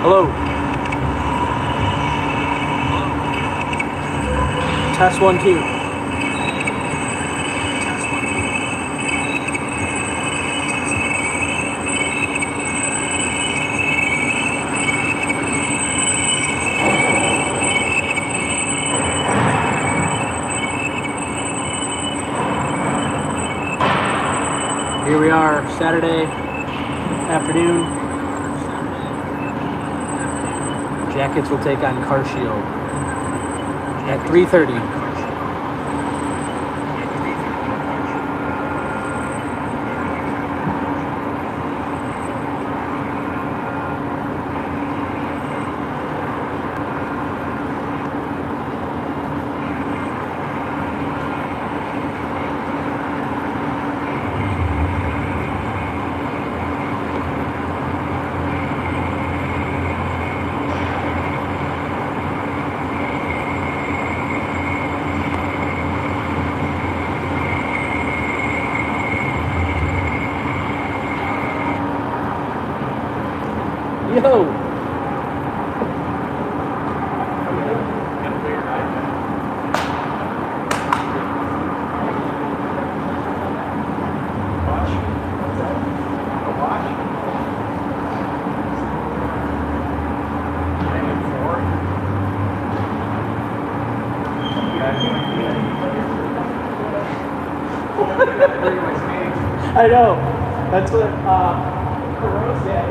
Hello. Test 1 2. Here we are, Saturday afternoon. Jackets will take on Carcio at 3:30. Yo! I know. That's what Rose said.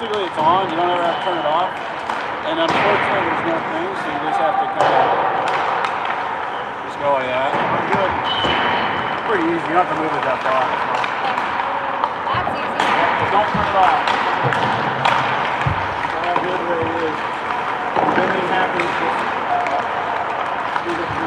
basically it's on, you don't ever have to turn it off. And unfortunately there's no thing, so you just have to kind of just go like that. I'm good. Pretty easy, you don't have to move it that far. That's easy. Don't turn it off. It's all good the way it is. If anything happens, just do the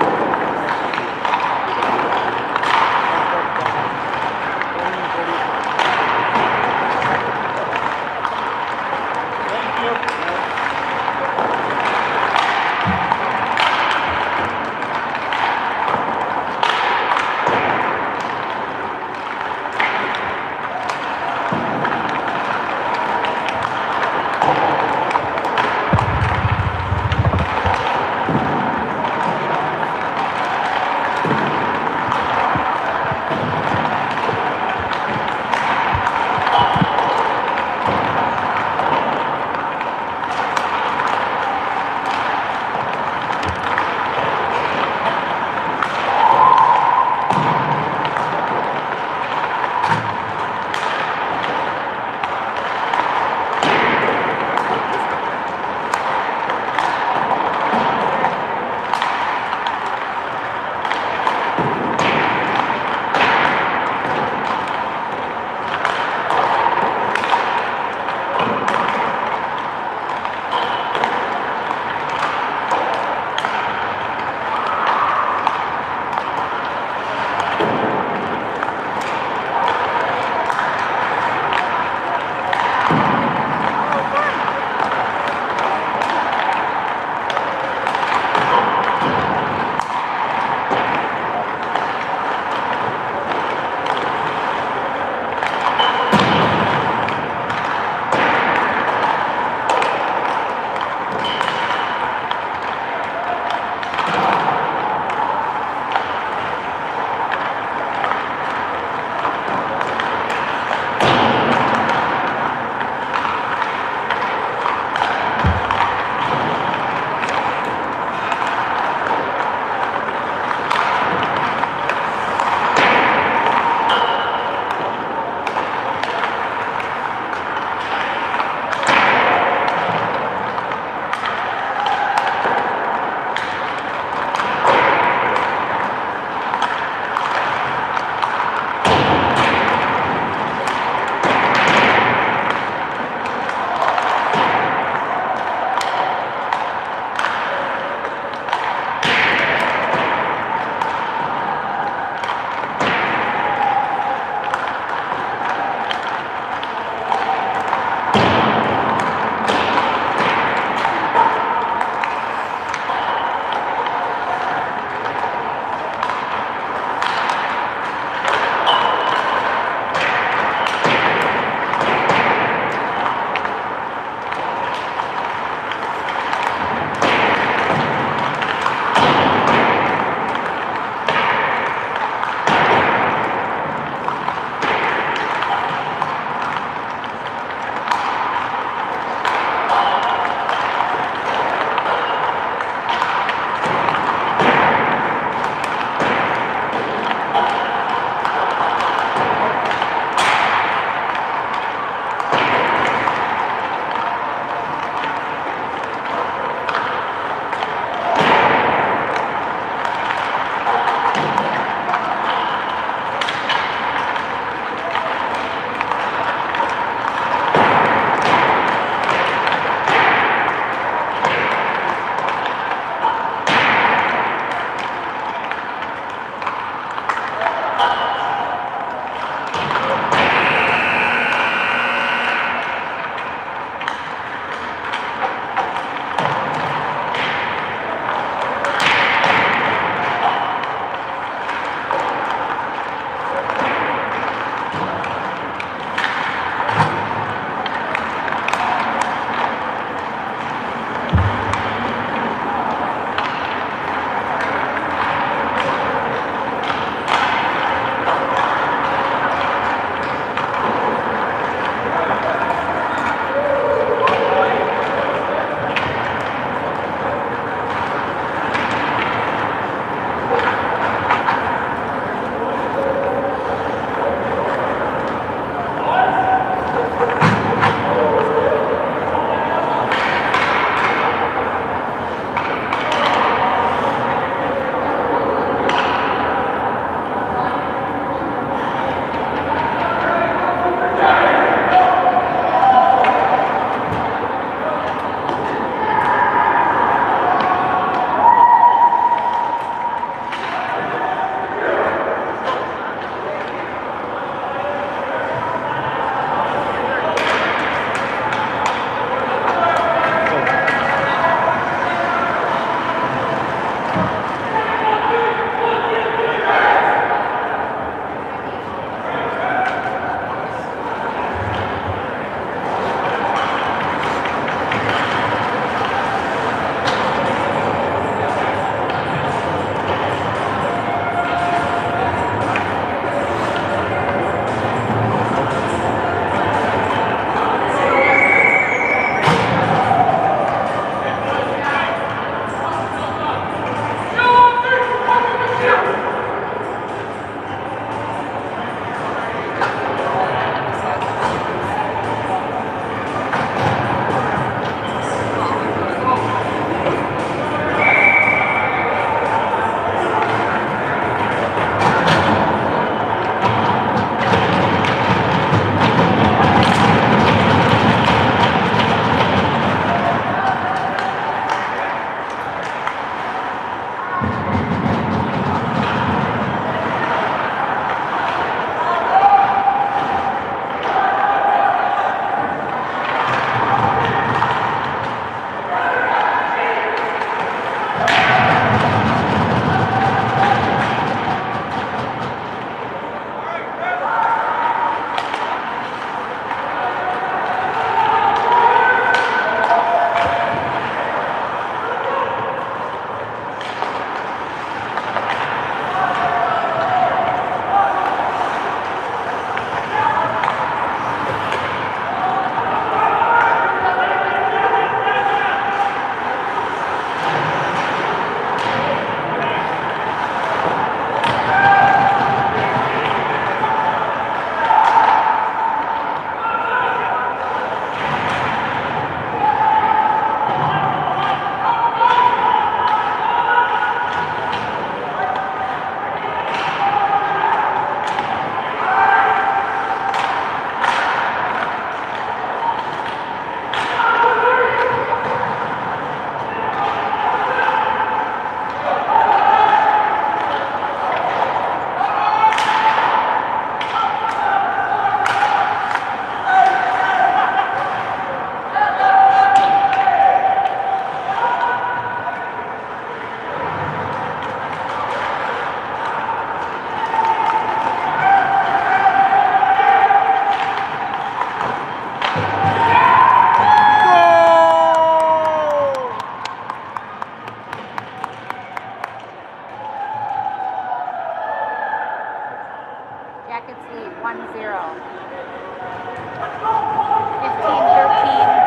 lead, 1-0. 15-13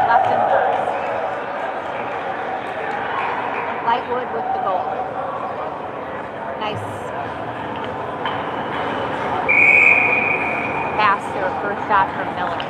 left in first. Lightwood with the goal. Nice pass to a first shot from Miller.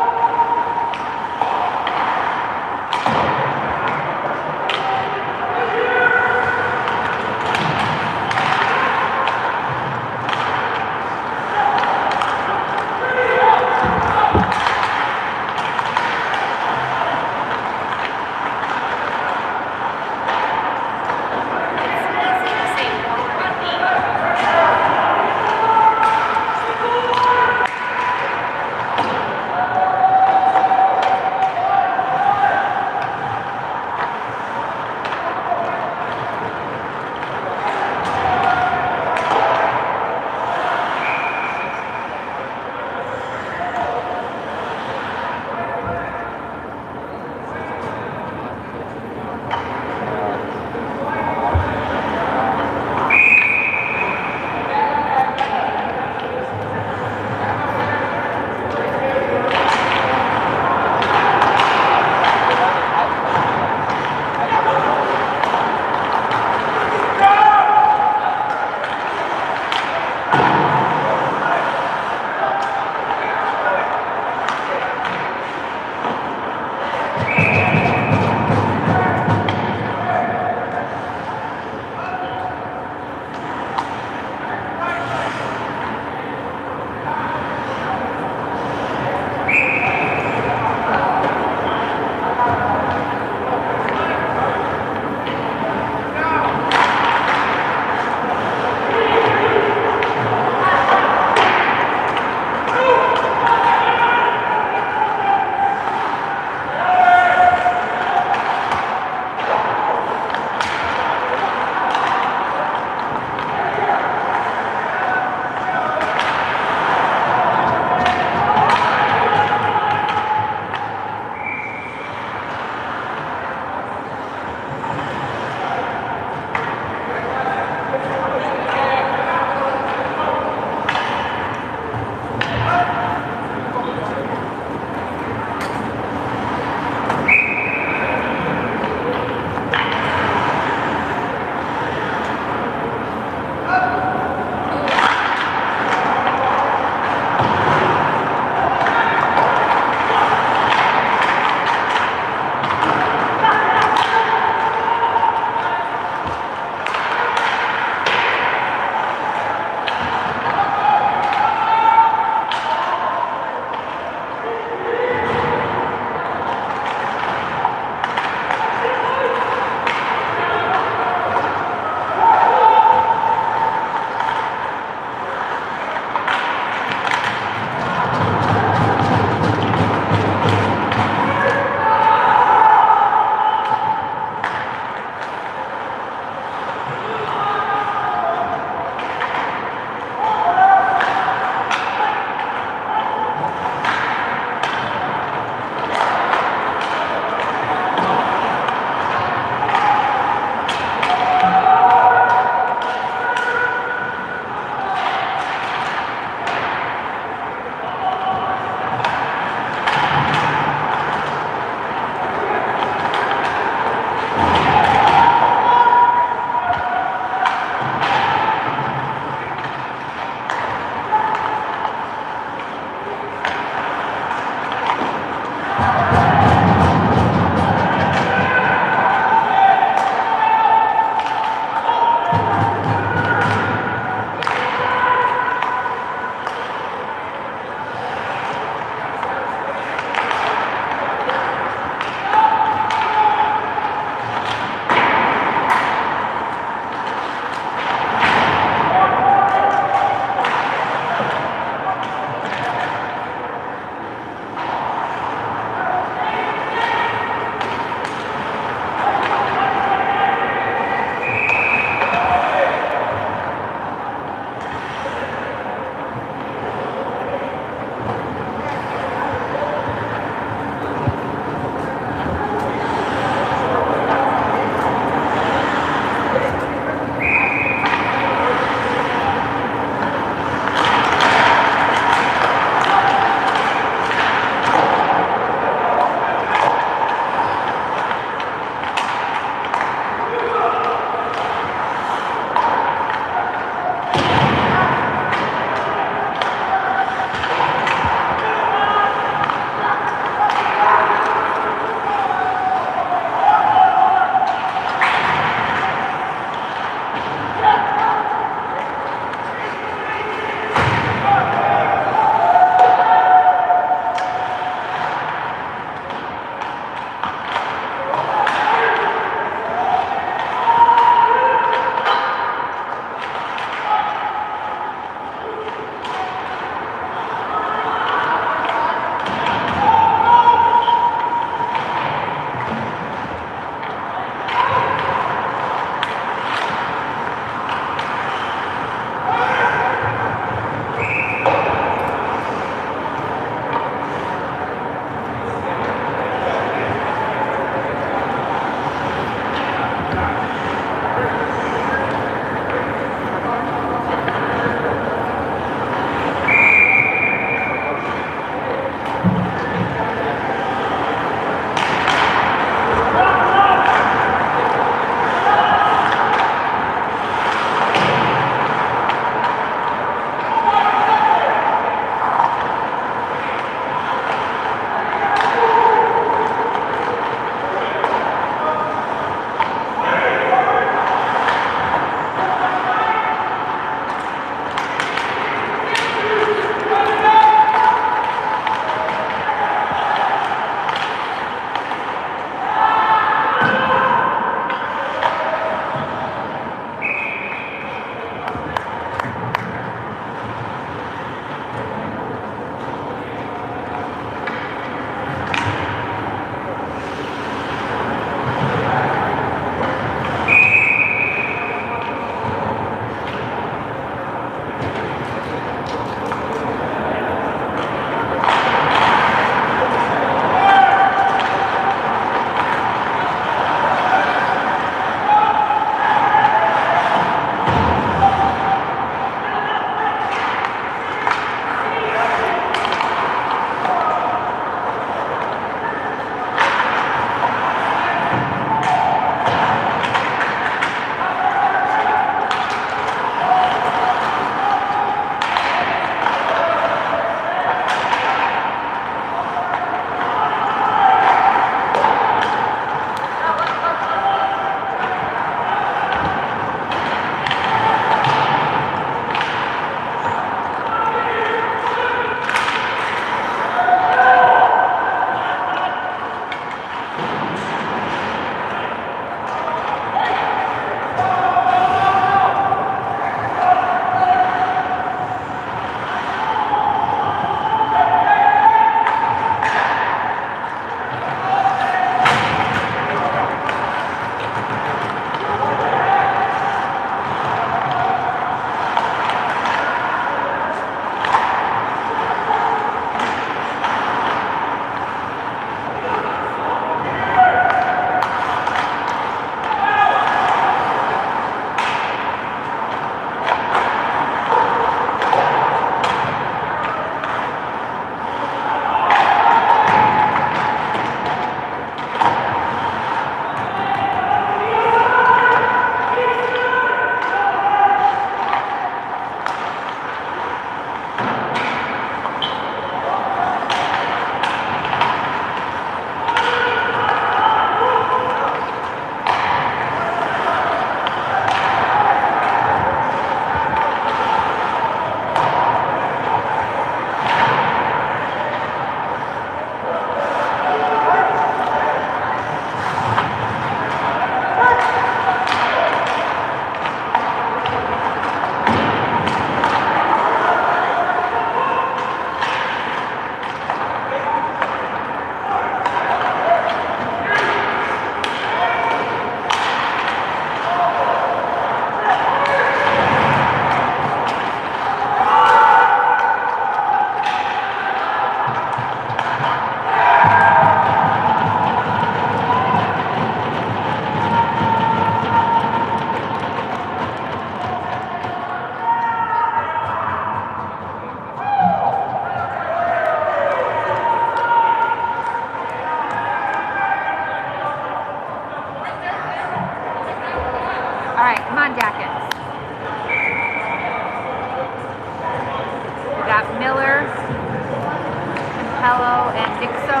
Hello and Dixo,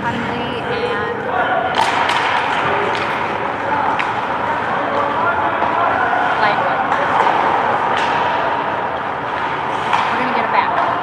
Hundley and Lightwood. We're gonna get it back.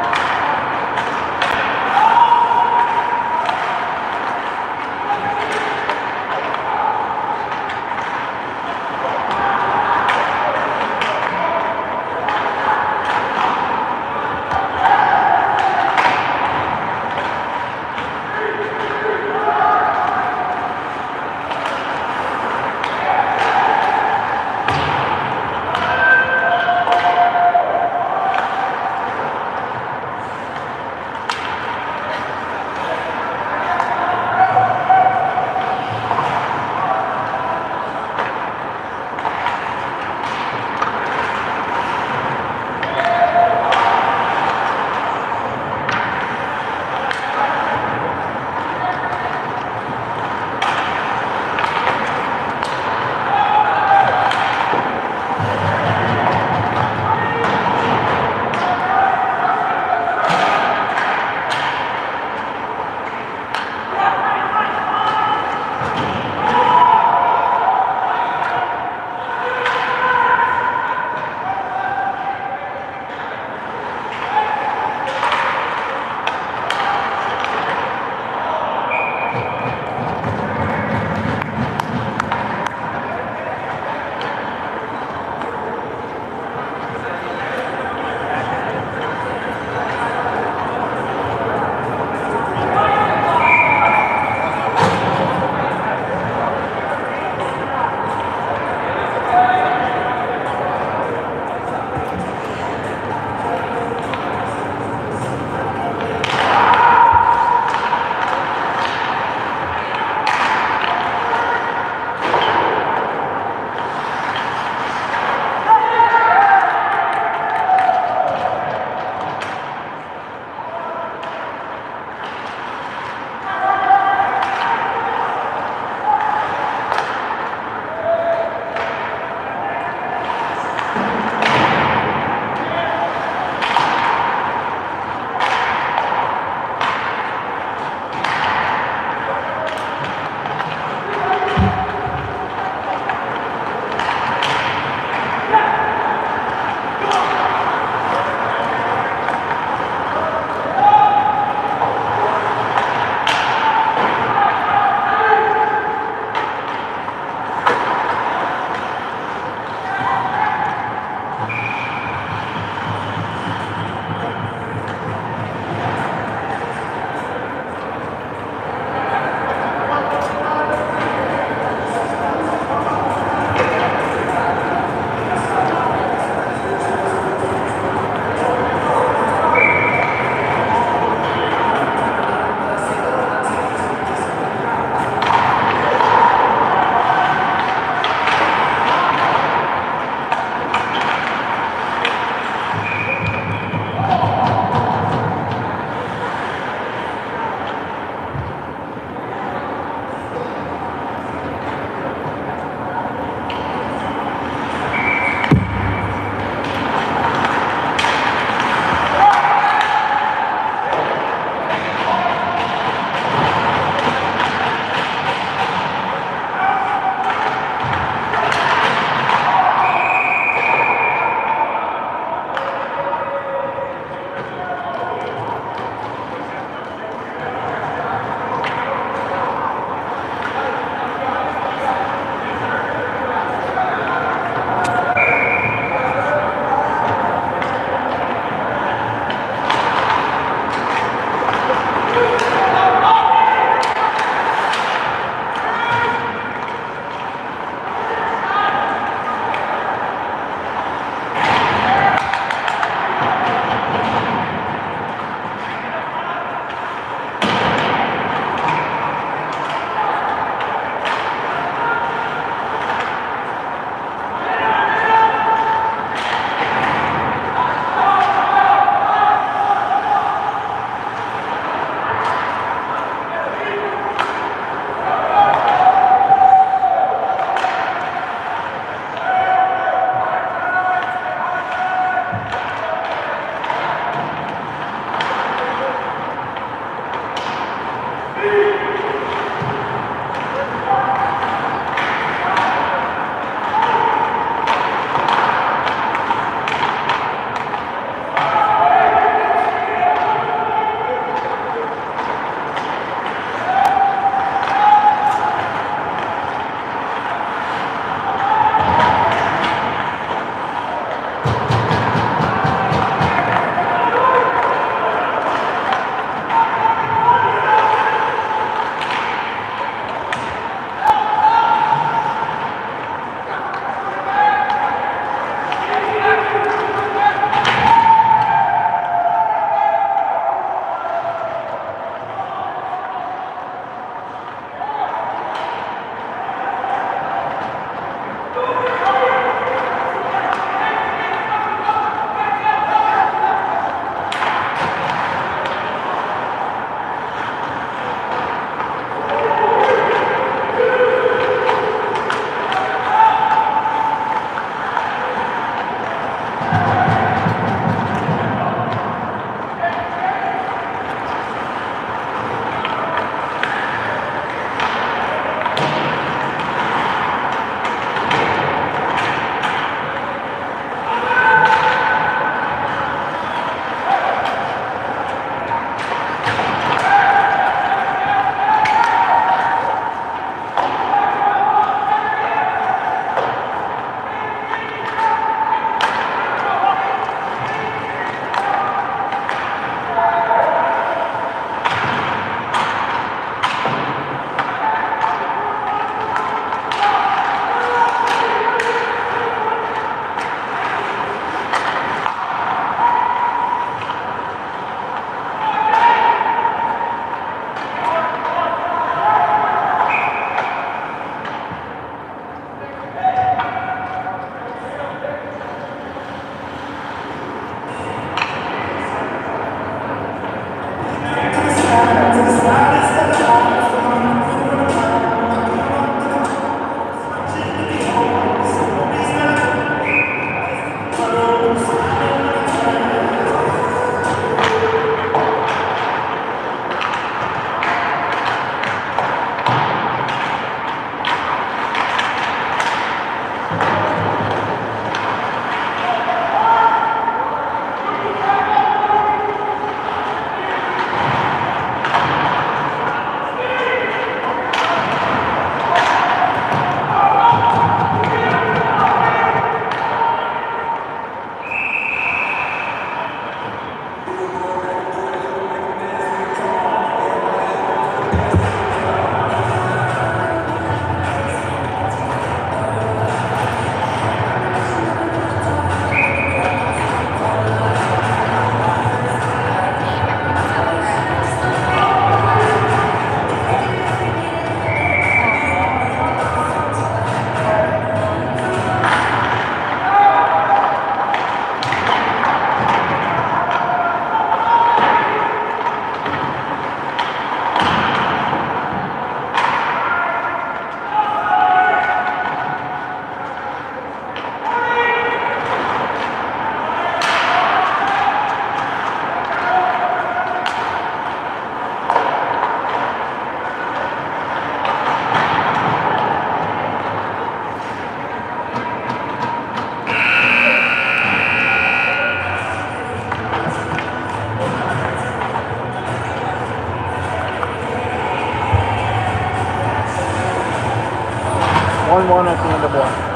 1-1 at the end of one.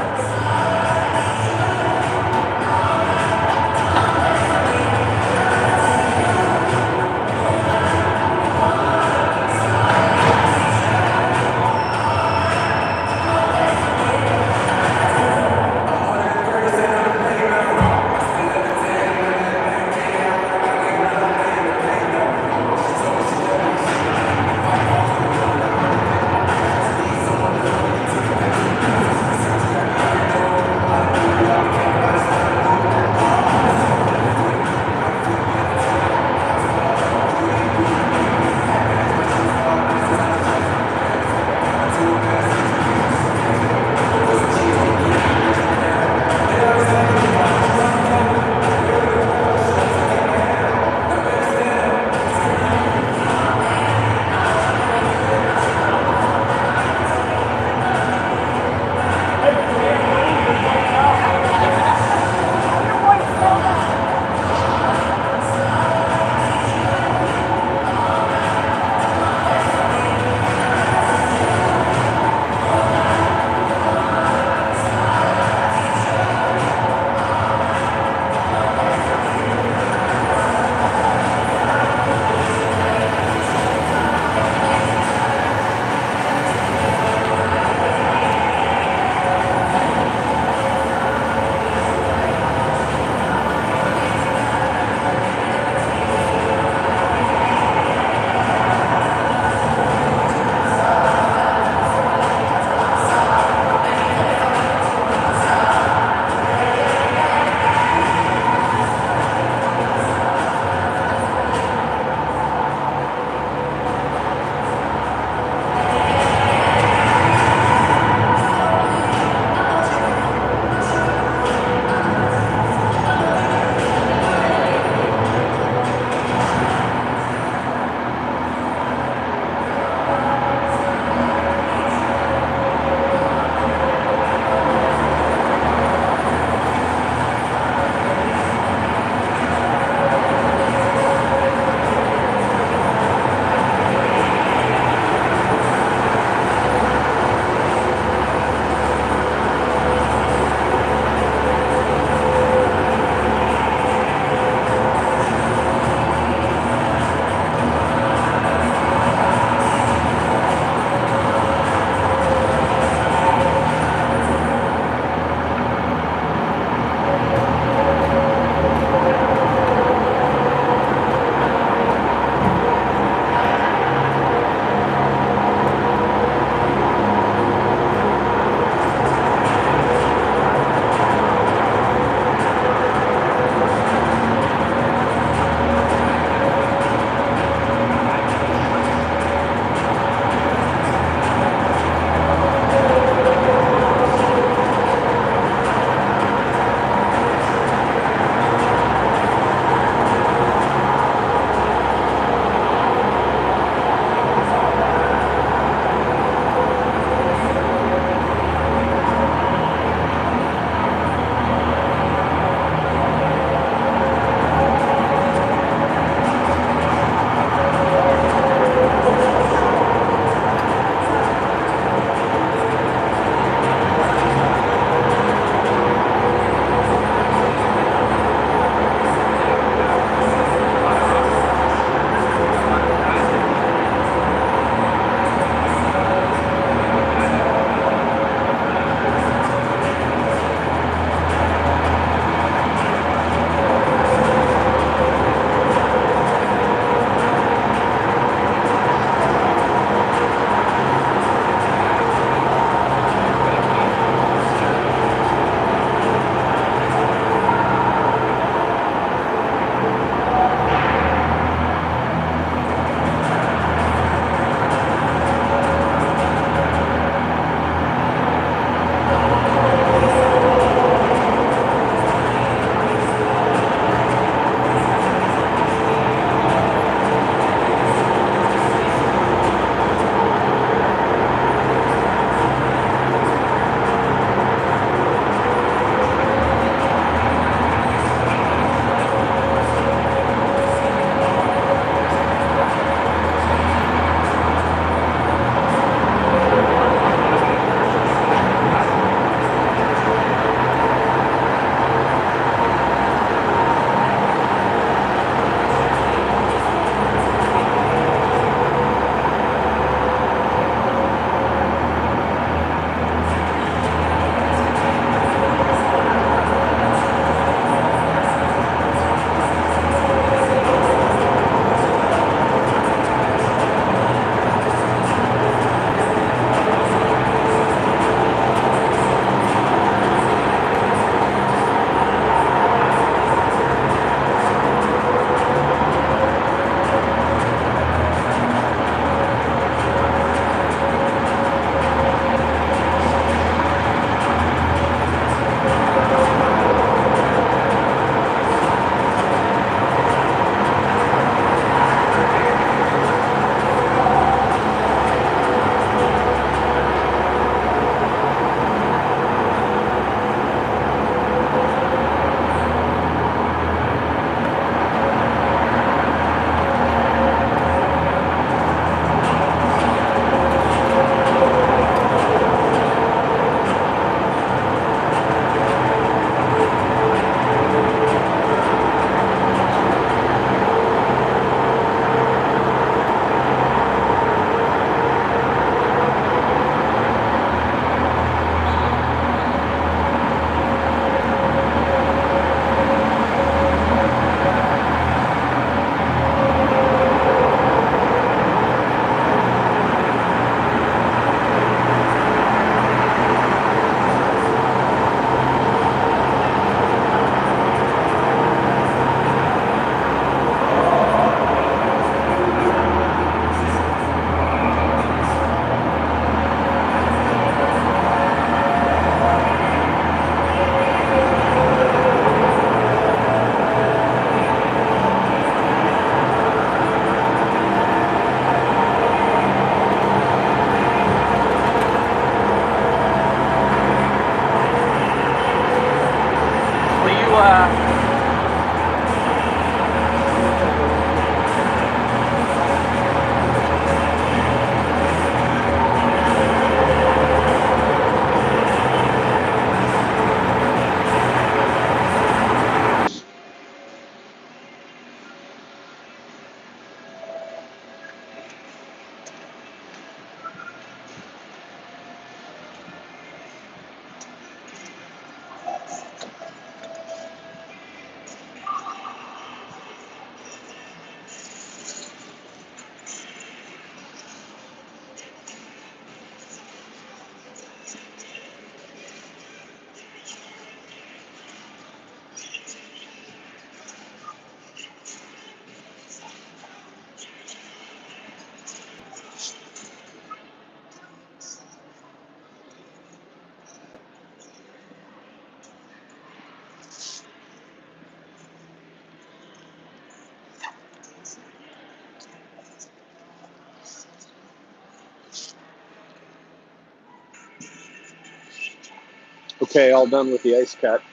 Okay, all done with the ice cut.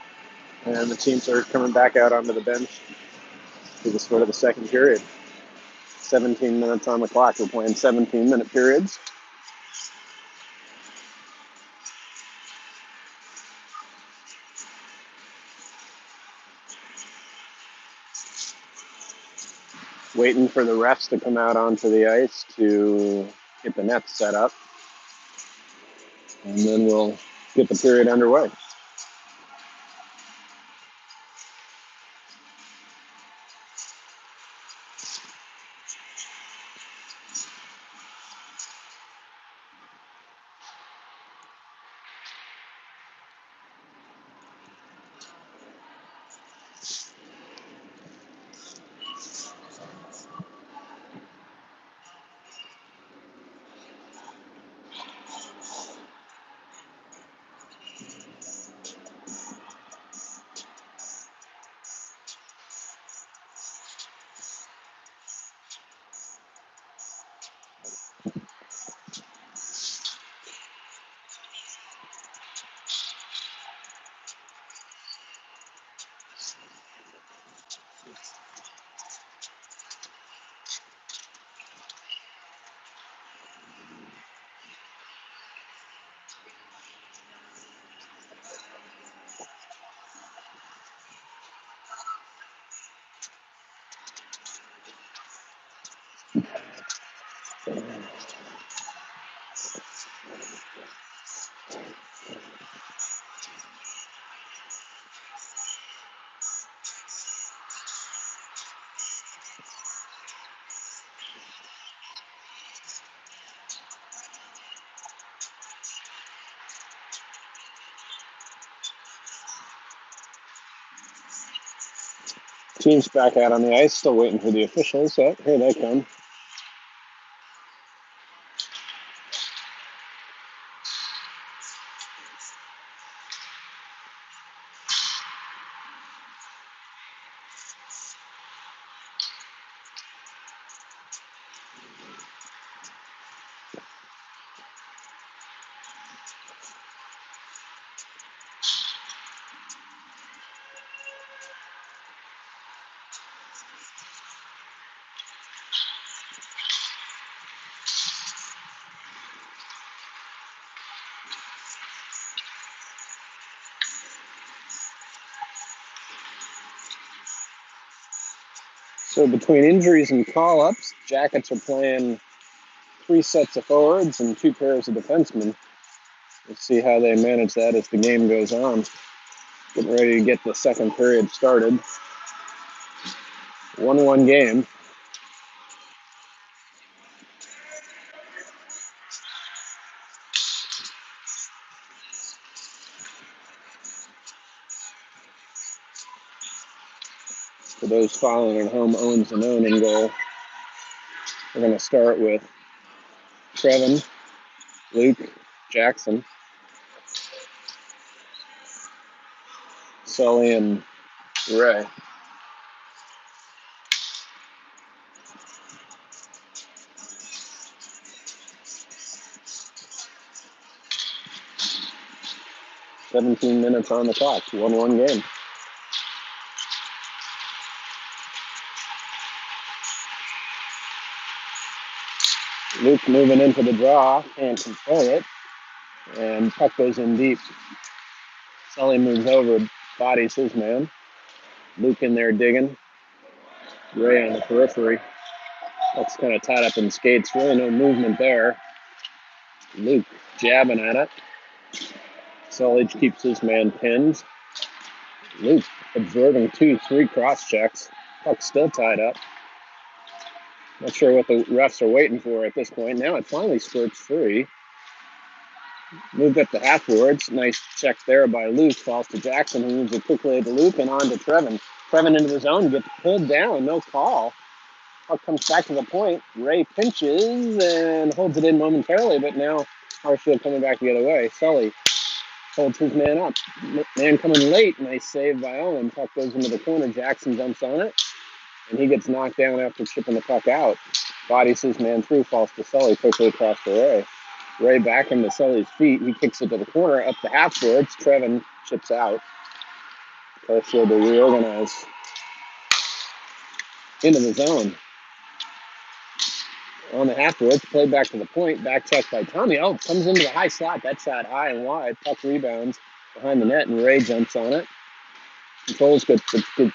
And the teams are coming back out onto the bench for the start of the second period. 17 minutes on the clock. We're playing 17-minute periods. Waiting for the refs to come out onto the ice to get the nets set up. And then we'll get the period underway. Teams back out on the ice, still waiting for the officials. Oh, here they come. So between injuries and call-ups, Jackets are playing 3 sets of forwards and 2 pairs of defensemen. We'll see how they manage that as the game goes on. Getting ready to get the second period started. 1-1 game. For those following at home, Owens and Owen in goal. We're going to start with Trevin, Luke, Jackson, Sully, and Ray. "17 minutes on the clock, 1-1 game." Luke moving into the draw, can't control it, and puck goes in deep. Sully moves over, bodies his man. Luke in there digging. Ray on the periphery. Puck's kind of tied up in skates, really no movement there. Luke jabbing at it. Sully keeps his man pinned. Luke absorbing 2-3 cross checks. Puck's still tied up. Not sure what the refs are waiting for at this point. Now it finally spurts free. Moved up the half boards. Nice check there by Luke. Falls to Jackson, who moves it quickly to Luke and on to Trevin. Trevin into the zone, gets pulled down, no call. Puck comes back to the point. Ray pinches and holds it in momentarily, but now Hartsfield coming back the other way. Sully holds his man up. Man coming late. Nice save by Owen. Puck goes into the corner. Jackson jumps on it, and he gets knocked down after chipping the puck out. Bodies his man through, falls to Sully quickly across the Ray. Ray back into Sully's feet. He kicks it to the corner, up the half boards. Trevin chips out. Carshield to reorganize into the zone. On the half boards, play back to the point. Back check by Tommy. Oh, comes into the high slot. That shot high and wide. Puck rebounds behind the net, and Ray jumps on it. Controls gets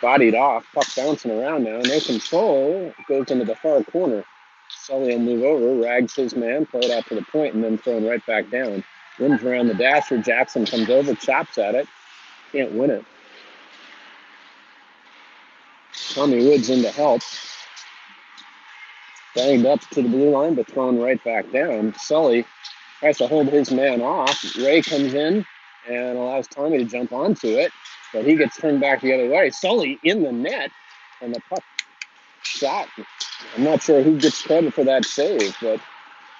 bodied off. Puck bouncing around now. No control. Goes into the far corner. Sully will move over, rags his man, play it out to the point, and then thrown right back down. Rims around the dasher. Jackson comes over, chops at it. Can't win it. Tommy Woods in to help. Banged up to the blue line, but thrown right back down. Sully tries to hold his man off. Ray comes in and allows Tommy to jump onto it, but he gets turned back the other way. Sully in the net, and the puck shot. I'm not sure who gets credit for that save, but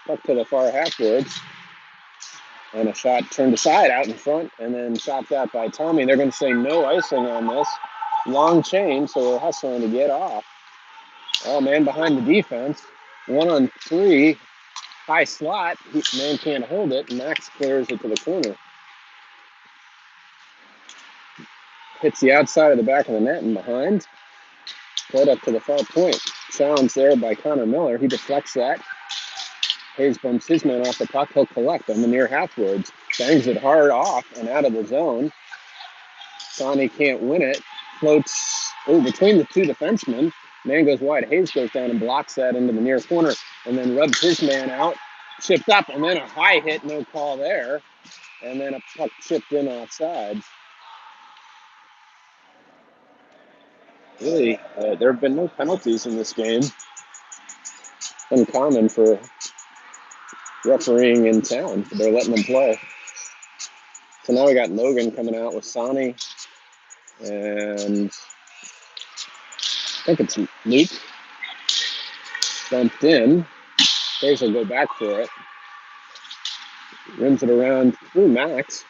puck to the far half boards. And a shot turned aside out in front, and then chopped out by Tommy. They're going to say no icing on this. Long chain, so we're hustling to get off. Oh, man behind the defense. 1-on-3. High slot. Man can't hold it. Max clears it to the corner. Hits the outside of the back of the net and behind. Played up to the far point. Challenge there by Connor Miller. He deflects that. Hayes bumps his man off the puck. He'll collect on the near half boards. Bangs it hard off and out of the zone. Sonny can't win it. Floats between the two defensemen. Man goes wide. Hayes goes down and blocks that into the near corner and then rubs his man out. Chipped up and then a high hit. No call there. And then a puck chipped in offsides. Really, there have been no penalties in this game. Uncommon for refereeing in town. They're letting them play. So now we got Logan coming out with Sonny, and I think it's Luke. Bumped in. Hayes will go back for it. Rims it around through Max.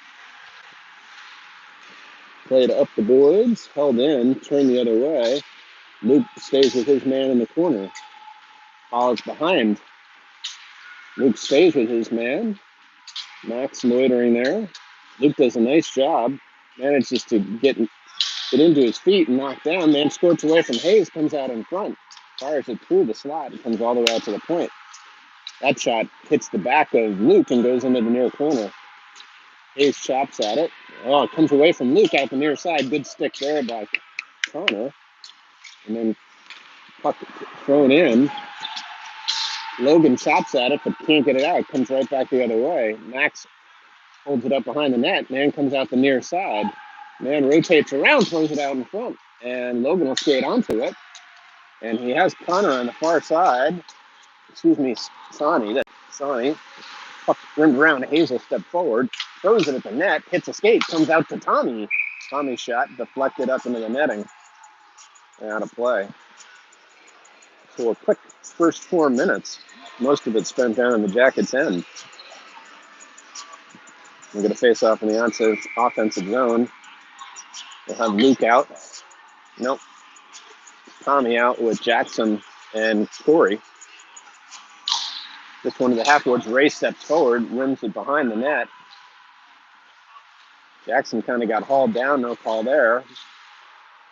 Played up the boards, held in, turned the other way. Luke stays with his man in the corner. Follows behind. Luke stays with his man. Max loitering there. Luke does a nice job. Manages to get into his feet and knock down. Man squirts away from Hayes, comes out in front. Fires it through the slot. It comes all the way out to the point. That shot hits the back of Luke and goes into the near corner. Hayes chops at it. Oh, it comes away from Luke out the near side. Good stick there by Connor. And then puck thrown in. Logan chops at it, but can't get it out. It comes right back the other way. Max holds it up behind the net. Man comes out the near side. Man rotates around, throws it out in front. And Logan will skate onto it. And he has Connor on the far side. Excuse me, Sonny. Puck rimmed around. Hazel step forward. Throws it at the net. Hits a skate. Comes out to Tommy. Tommy's shot deflected up into the netting. And out of play. So a quick first 4 minutes. Most of it spent down in the Jackets' end. We're going to face off in the offensive zone. We'll have Luke out. Nope. Tommy out with Jackson and Corey. This one to the half boards. Ray steps forward, rims it behind the net. Jackson kind of got hauled down, no call there.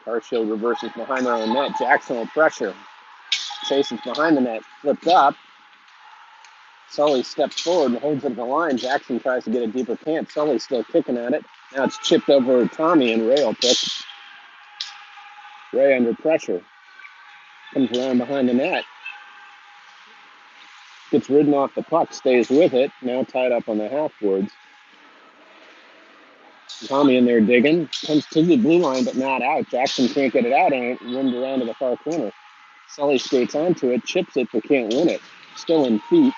Carshield reverses behind their own net. Jackson will pressure. Chases behind the net, flipped up. Sully steps forward and holds it at the line. Jackson tries to get a deeper camp. Sully's still kicking at it. Now it's chipped over Tommy, and Ray will pick. Ray under pressure. Comes around behind the net. Gets ridden off the puck, stays with it. Now tied up on the half boards. Tommy in there digging. Comes to the blue line, but not out. Jackson can't get it out, and it rimmed around to the far corner. Sully skates onto it, chips it, but can't win it. Still in feet.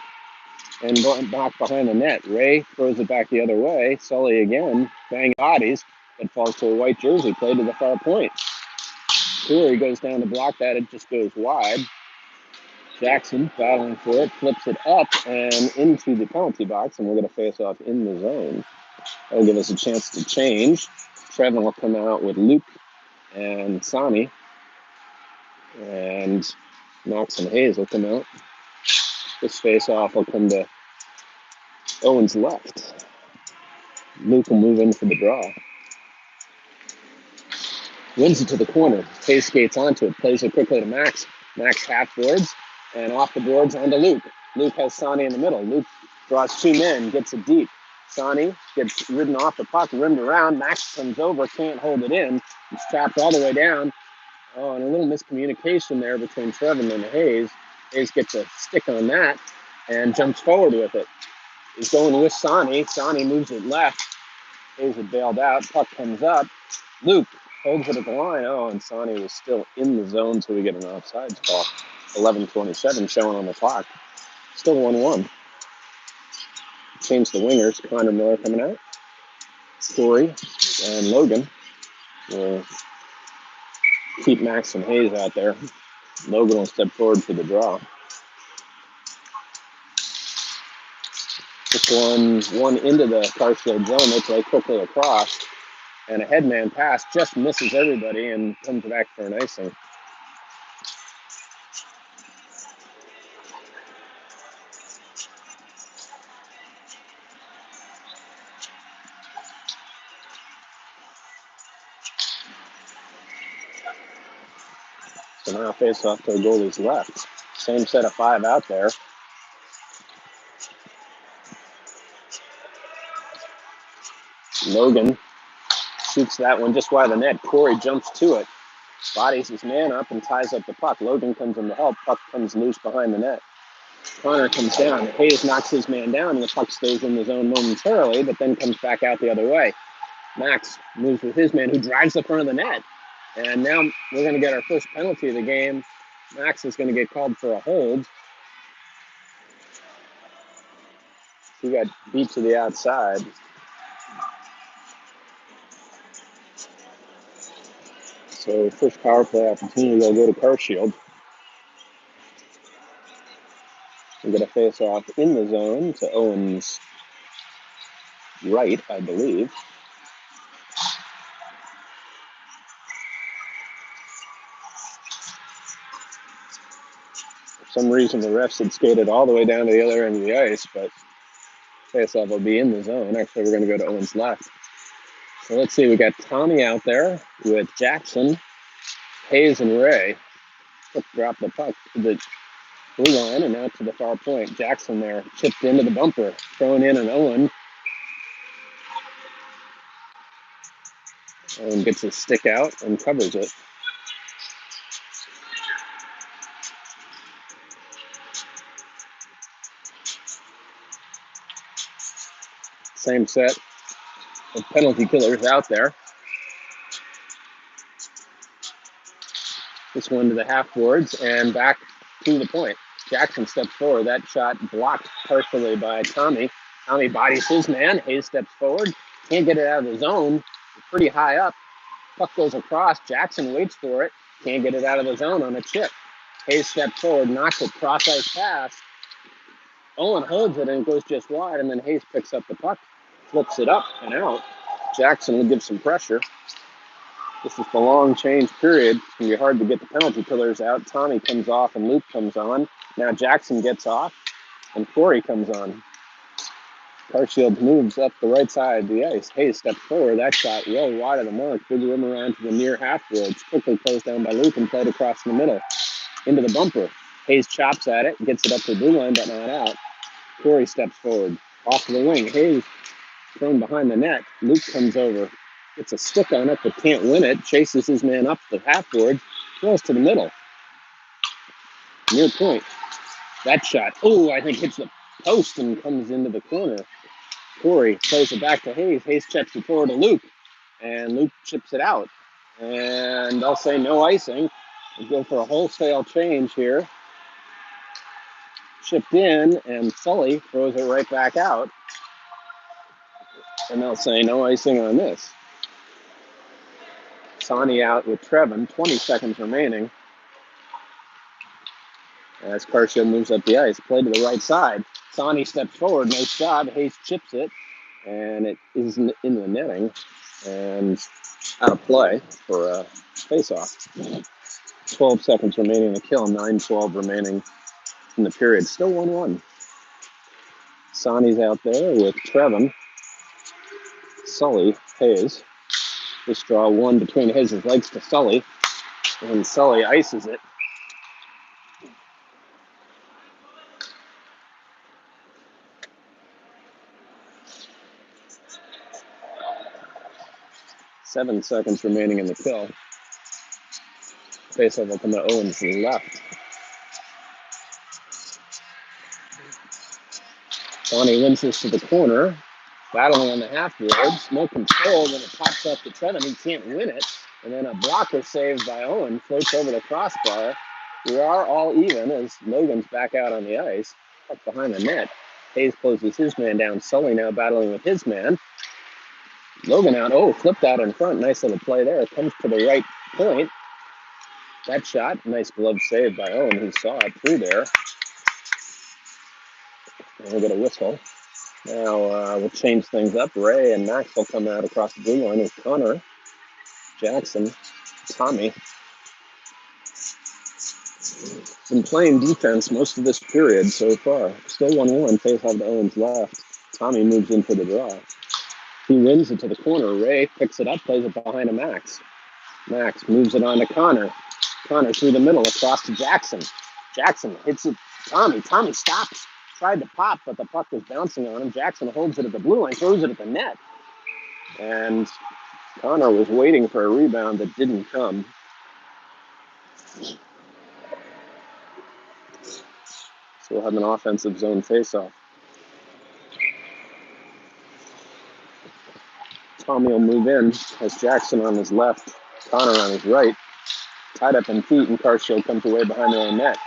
And back behind the net. Ray throws it back the other way. Sully again, bang bodies. It falls to a white jersey, played to the far point. Corey goes down to block that. It just goes wide. Jackson battling for it, flips it up and into the penalty box, and we're going to face off in the zone. That'll give us a chance to change. Trevin will come out with Luke and Sonny. And Max and Hayes will come out. This face-off will come to Owens left. Luke will move in for the draw. Wins it to the corner. Hayes skates onto it, plays it quickly to Max. Max half boards, and off the boards onto Luke. Luke has Sonny in the middle. Luke draws two men, gets it deep. Sonny gets ridden off the puck, rimmed around. Max comes over, can't hold it in. It's trapped all the way down. Oh, and a little miscommunication there between Trevin and Hayes. Hayes gets a stick on that and jumps forward with it. He's going with Sonny. Sonny moves it left. Hayes had bailed out. Puck comes up. Luke holds it at the line. Oh, and Sonny was still in the zone, so we get an offsides call. 11:27 showing on the clock. Still 1-1. Change the wingers. Connor Miller coming out. Corey and Logan will keep Max and Hayes out there. Logan will step forward for the draw. Just one into the Carsfield zone. They play quickly across. And a headman pass just misses everybody and comes back for an icing. So now face off to the goalie's left. Same set of five out there. Logan shoots that one just wide of the net. Corey jumps to it, bodies his man up and ties up the puck. Logan comes in to help. Puck comes loose behind the net. Connor comes down. Hayes knocks his man down and the puck stays in the zone momentarily, but then comes back out the other way. Max moves with his man who drives the front of the net. And now we're going to get our first penalty of the game. Max is going to get called for a hold. He got beat to the outside. So first power play opportunity will go to Carsfield. We're going to face off in the zone to Owens' right, I believe. For some reason, the refs had skated all the way down to the other end of the ice, but face-off will be in the zone. Actually, we're going to go to Owens' left. So let's see, we got Tommy out there with Jackson, Hayes, and Ray. Drop the puck to the blue line and out to the far point. Jackson there, chipped into the bumper, thrown in an Owen. And gets his stick out and covers it. Same set of penalty killers out there. This one to the half boards and back to the point. Jackson steps forward. That shot blocked partially by Tommy. Tommy bodies his man. Hayes steps forward. Can't get it out of the zone. Pretty high up. Puck goes across. Jackson waits for it. Can't get it out of the zone on a chip. Hayes steps forward, knocks it, cross-ice pass. Owen holds it and it goes just wide, and then Hayes picks up the puck, flips it up and out. Jackson will give some pressure. This is the long change period. It's going to be hard to get the penalty killers out. Tommy comes off and Luke comes on. Now Jackson gets off and Corey comes on. Carsfield moves up the right side of the ice. Hayes steps forward. That shot well wide of the mark. Big rim around to the near half boards. Quickly closed down by Luke and played across the middle. Into the bumper. Hayes chops at it. Gets it up to the blue line, but not out. Corey steps forward. Off to the wing. Hayes thrown behind the net. Luke comes over. Gets a stick on it, but can't win it. Chases his man up the half board. Throws to the middle. Near point. That shot. Oh, I think hits the post and comes into the corner. Corey plays it back to Hayes. Hayes chips it forward to Luke. And Luke chips it out. And I'll say no icing. We'll go for a wholesale change here. Chipped in, and Sully throws it right back out. And they'll say no icing on this. Sonny out with Trevin, 20 seconds remaining. As Carsfield moves up the ice, play to the right side. Sonny steps forward, nice job. Hayes chips it, and it is in the netting and out of play for a face-off. 12 seconds remaining to kill, 9:12 remaining in the period. Still 1-1. Sonny's out there with Trevin, Sully, Hayes. Just draw one between his legs to Sully, and Sully ices it. Seven seconds remaining in the kill. Face off up on the Owens left. Sonny wins this to the corner, battling on the half boards. No control when it pops up to Trevin. He can't win it. And then a blocker saved by Owen floats over the crossbar. We are all even as Logan's back out on the ice, up behind the net. Hayes closes his man down. Sully now battling with his man. Logan out. Oh, flipped out in front. Nice little play there. Comes to the right point. That shot, nice glove save by Owen. He saw it through there. And we'll get a whistle. Now we'll change things up. Ray and Max will come out across the blue line with Connor, Jackson, Tommy. Been playing defense most of this period so far. Still 1-1, face off to Owens left. Tommy moves in for the draw. He wins it to the corner. Ray picks it up, plays it behind a Max. Max moves it on to Connor. Connor through the middle, across to Jackson. Jackson hits it. Tommy stops. Tried to pop, but the puck was bouncing on him. Jackson holds it at the blue line, throws it at the net. And Connor was waiting for a rebound that didn't come. So we'll have an offensive zone faceoff. Tommy will move in, has Jackson on his left, Connor on his right. Tied up in feet, and Carshield comes away behind their own net.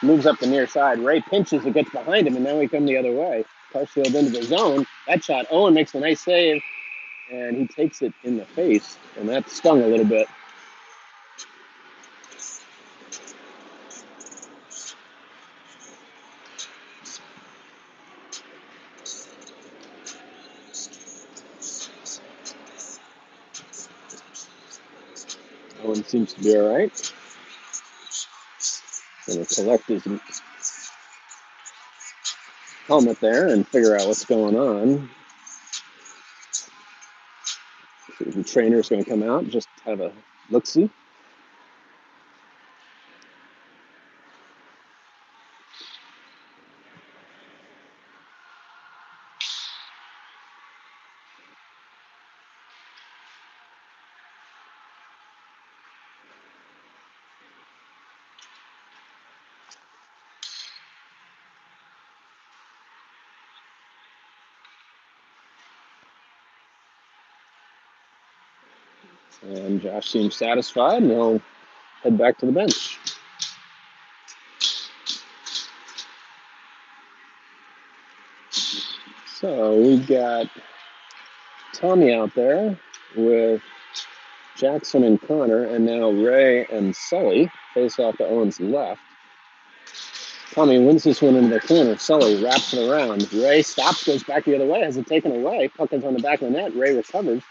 Moves up the near side. Ray pinches, it gets behind him, and now we come the other way. Carshield into the zone. That shot, Owen makes a nice save, and he takes it in the face, and that stung a little bit. Owen seems to be all right. Going to collect his helmet there and figure out what's going on. The trainer's going to come out and just have a look-see. And Josh seems satisfied, and he'll head back to the bench. So we've got Tommy out there with Jackson and Connor, and now Ray and Sully face off to Owen's left. Tommy wins this one into the corner. Sully wraps it around. Ray stops, goes back the other way, has it taken away. Puck is on the back of the net. Ray recovers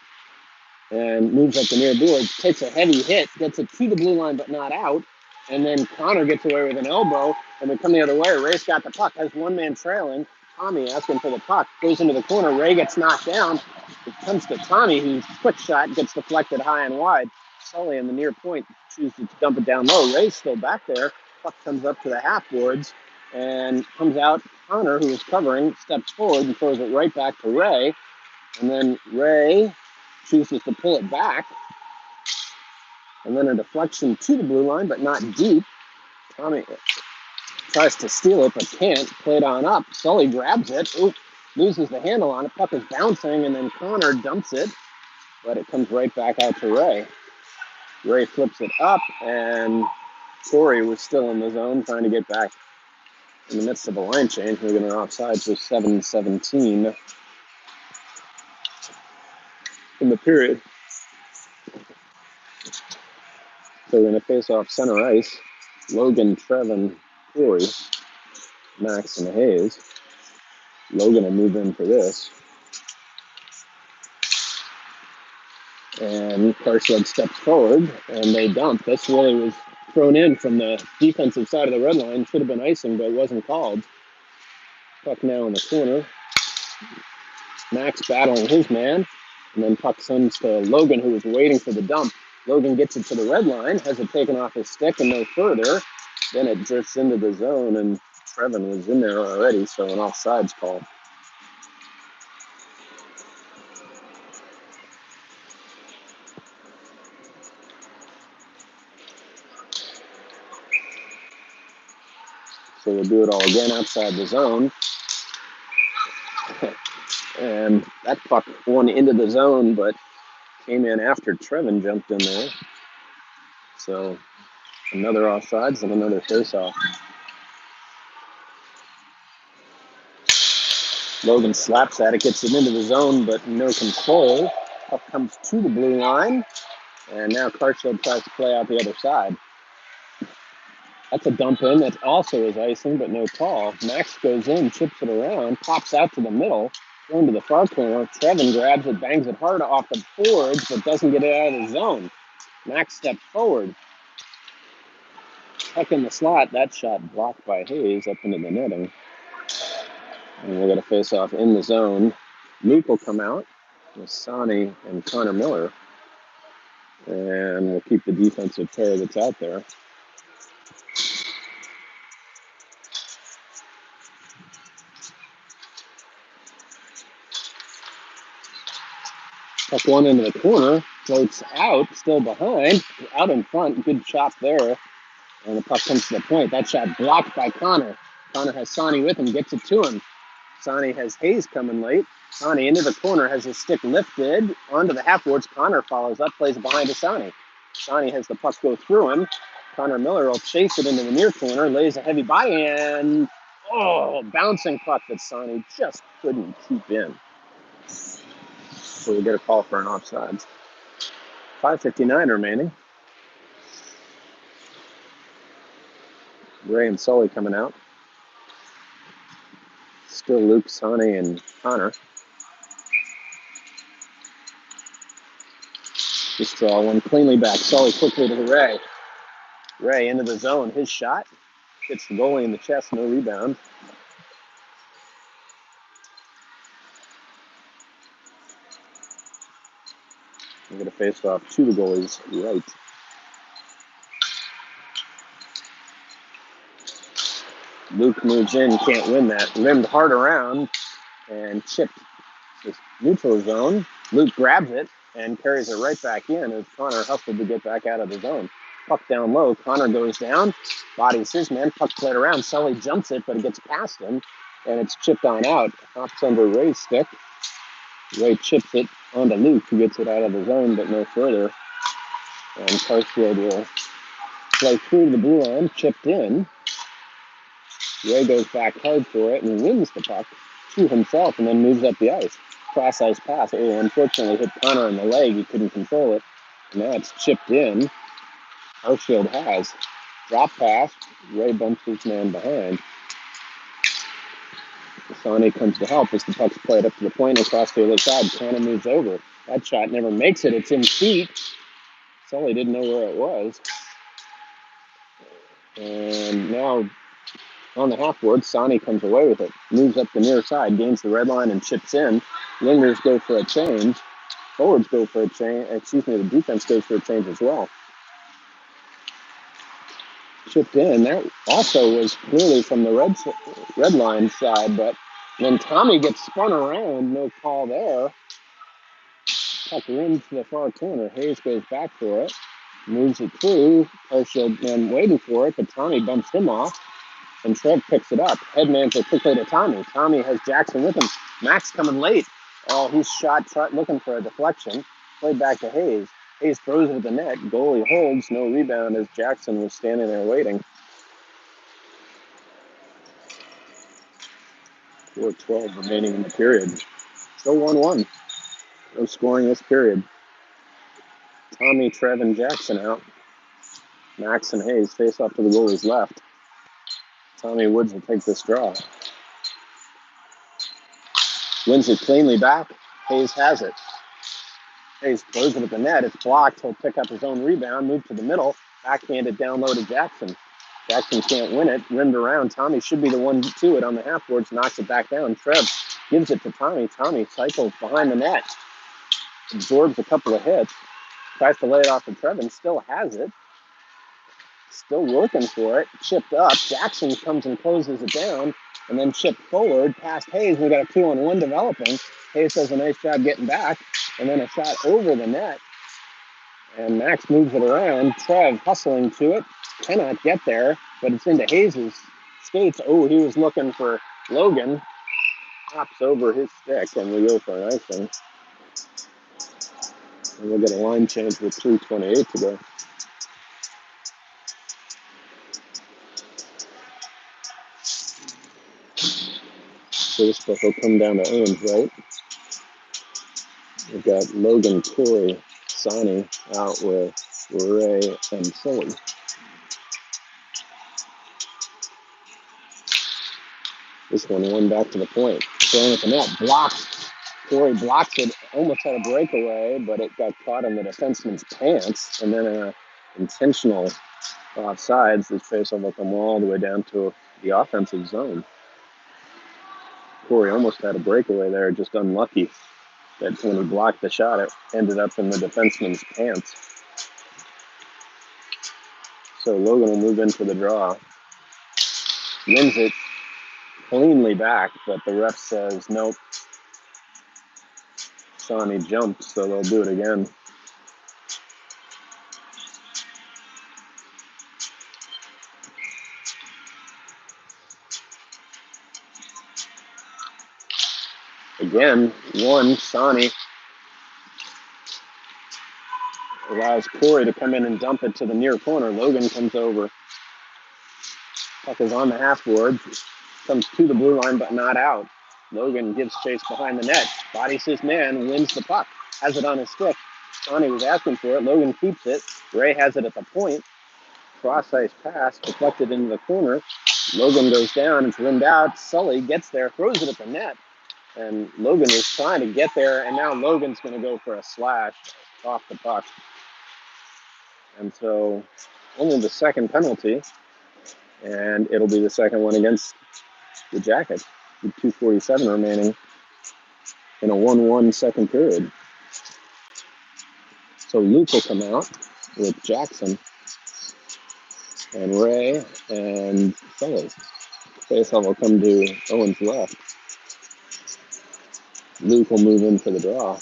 and moves up the near boards, takes a heavy hit, gets it to the blue line but not out. And then Connor gets away with an elbow, and we come the other way. Ray's got the puck, has one man trailing. Tommy asking for the puck, goes into the corner. Ray gets knocked down. It comes to Tommy, whose quick shot gets deflected high and wide. Sully in the near point chooses to dump it down low. Ray's still back there. Puck comes up to the half boards and comes out. Connor, who is covering, steps forward and throws it right back to Ray. And then Ray chooses to pull it back. And then a deflection to the blue line, but not deep. Tommy tries to steal it, but can't. Played on up. Sully grabs it. Ooh, loses the handle on it. Puck is bouncing, and then Connor dumps it. But it comes right back out to Ray. Ray flips it up, and Corey was still in the zone trying to get back in the midst of a line change. We're going to offside for 7:17 in the period. So we're going to face off center ice. Logan, Trevin, Corey, Max, and Hayes. Logan will move in for this. And Carshield steps forward, and they dump. This really was thrown in from the defensive side of the red line. Should have been icing, but it wasn't called. Puck now in the corner. Max battling his man. And then puck sends to Logan, who was waiting for the dump. Logan gets it to the red line, has it taken off his stick and no further. Then it drifts into the zone, and Trevin was in there already, so an offsides call. So we'll do it all again outside the zone. And that puck won into the zone, but came in after Trevin jumped in there. So another offsides and another faceoff. Logan slaps at it, gets it into the zone, but no control. Puck comes to the blue line, and now Carsfield tries to play out the other side. That's a dump in that also is icing, but no call. Max goes in, chips it around, pops out to the middle, going to the far corner. Trevin grabs it, bangs it hard off the boards, but doesn't get it out of the zone. Max steps forward. Puck in the slot. That shot blocked by Hayes up into the netting. And we'll get a face-off in the zone. Luke will come out with Sonny and Connor Miller. And we'll keep the defensive pair that's out there. Puck one into the corner, floats out, still behind, out in front, good chop there. And the puck comes to the point. That shot blocked by Connor. Connor has Sonny with him, gets it to him. Sonny has Hayes coming late. Sonny into the corner, has his stick lifted onto the half boards. Connor follows up, plays behind to Sonny. Sonny has the puck go through him. Connor Miller will chase it into the near corner, lays a heavy body, and bouncing puck that Sonny just couldn't keep in. So we get a call for an offsides. 5:59 remaining. Ray and Sully coming out. Still Luke, Sonny, and Connor. Just draw one cleanly back. Sully quickly to the Ray. Ray into the zone. His shot hits the goalie in the chest. No rebound. We get a face-off to the goalie's right. Luke moves in, can't win that. Rimmed hard around and chipped this neutral zone. Luke grabs it and carries it right back in as Connor hustled to get back out of the zone. Puck down low. Connor goes down, bodies his man. Puck played around. Sully jumps it, but it gets past him, and it's chipped on out. Hops under Ray's stick. Ray chips it onto Luke, who gets it out of the zone, but no further. And Carsfield will play through the blue line, chipped in. Ray goes back hard for it and wins the puck to himself and then moves up the ice. Cross ice pass. Unfortunately hit Connor in the leg. He couldn't control it. And now it's chipped in. Carsfield has. Drop pass. Ray bumps his man behind. Sonny comes to help as the puck's played up to the point and across the other side. Connor moves over. That shot never makes it. It's in feet. Sully didn't know where it was. And now on the half board, Sonny comes away with it. Moves up the near side, gains the red line and chips in. Wingers go for a change. Forwards go for a change. The defense goes for a change as well. Chipped in. That also was clearly from the red line side, but then Tommy gets spun around. No call there. Puck rimmed to the far corner. Hayes goes back for it. Moves it through. Carsfield man waiting for it, but Tommy bumps him off. And Trev picks it up. Headmans it quickly to Tommy. Tommy has Jackson with him. Max coming late. Oh, he's shot looking for a deflection. Played back to Hayes. Hayes throws it at the net. Goalie holds. No rebound as Jackson was standing there waiting. 4:12 remaining in the period. Still 1-1. No scoring this period. Tommy, Trev, and Jackson out. Max and Hayes face off to the goalie's left. Tommy Woods will take this draw. Wins it cleanly back. Hayes has it. Hayes throws it at the net. It's blocked. He'll pick up his own rebound, move to the middle, backhand it down low to Jackson. Jackson can't win it. Rimmed around. Tommy should be the one to it on the half boards. Knocks it back down. Trev gives it to Tommy. Tommy cycles behind the net. Absorbs a couple of hits. Tries to lay it off to Trev and still has it. Still working for it. Chipped up. Jackson comes and closes it down. And then chipped forward past Hayes. We got a 2-on-1 developing. Hayes does a nice job getting back. And then a shot over the net. And Max moves it around. Trev hustling to it. Cannot get there, but it's into Hayes' skates. Oh, he was looking for Logan. Hops over his stick, and we go for an icing. And we'll get a line change with 3:28 to go. So this stuff will come down to Owens, right? We've got Logan, Corey, Sonny out with Ray and Sully. This one back to the point. Throwing at the net. Blocked. Corey blocks it. Almost had a breakaway, but it got caught in the defenseman's pants. And then an intentional offsides. This faceoff will come all the way down to the offensive zone. Corey almost had a breakaway there. Just unlucky that when he blocked the shot, it ended up in the defenseman's pants. So Logan will move into the draw. Wins it cleanly back, but the ref says nope. Sonny jumped, so they'll do it again. Again, Sonny allows Corey to come in and dump it to the near corner. Logan comes over. Puck is on the half board. Comes to the blue line, but not out. Logan gives chase behind the net. Bodies his man, wins the puck. Has it on his stick. Sonny was asking for it. Logan keeps it. Ray has it at the point. Cross-ice pass, deflected into the corner. Logan goes down. It's rimmed out. Sully gets there, throws it at the net. And Logan is trying to get there, and now Logan's going to go for a slash off the puck. And so only the second penalty, and it'll be the second one against the Jackets with 2:47 remaining in a 1-1 second period. So Luke will come out with Jackson and Ray and Sully. Faceoff will come to Owens left. Luke will move in for the draw.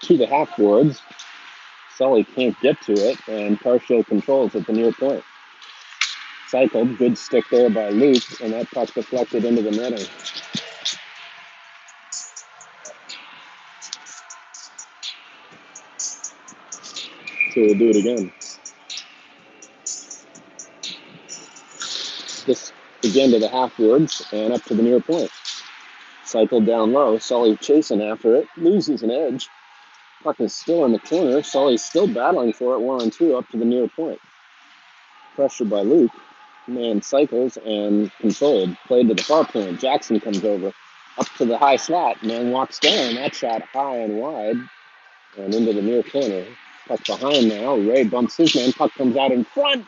To the half boards. Sully can't get to it, and Partial controls at the near point. Cycled, good stick there by Luke, and that puck deflected into the netting. So we'll do it again. This again to the half boards and up to the near point. Cycled down low. Sully chasing after it, loses an edge. Puck is still in the corner. Sully's still battling for it 1-on-2 up to the near point. Pressure by Luke. Man cycles and controlled. Played to the far point. Jackson comes over. Up to the high slot. Man walks down. That shot high and wide. And into the near corner. Puck behind now. Ray bumps his man. Puck comes out in front.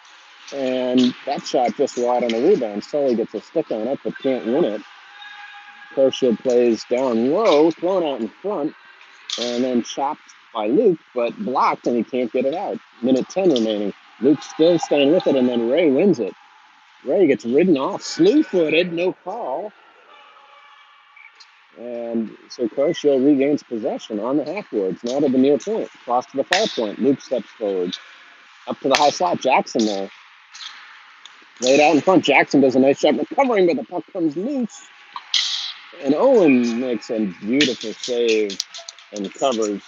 And that shot just wide on the rebound. Sully gets a stick on it, but can't win it. Kershaw plays down low, thrown out in front, and then chopped by Luke, but blocked, and he can't get it out. Minute 10 remaining. Luke still staying with it, and then Ray wins it. Ray gets ridden off, slew-footed, no call. And so Kershaw regains possession on the half boards, now to the near point, cross to the far point. Luke steps forward. Up to the high slot, Jackson there. Laid out in front, Jackson does a nice job recovering, but the puck comes loose. And Owen makes a beautiful save and covers.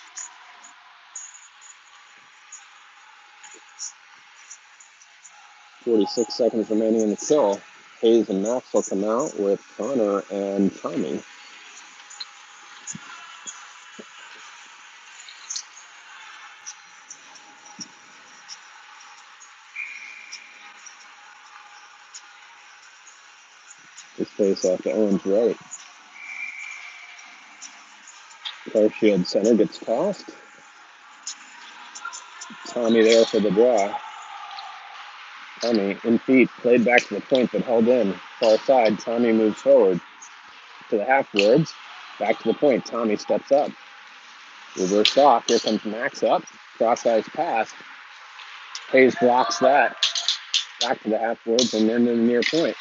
.46 seconds remaining in the kill. Hayes and Max will come out with Connor and Tommy. This face off to Owens right. Carshield center gets tossed. Tommy there for the draw. Tommy in feet, played back to the point but held in. Far side, Tommy moves forward to the halfwards. Back to the point, Tommy steps up. Reverse off, here comes Max up. Cross-eyes pass. Hayes blocks that. Back to the halfwards and then to the near point.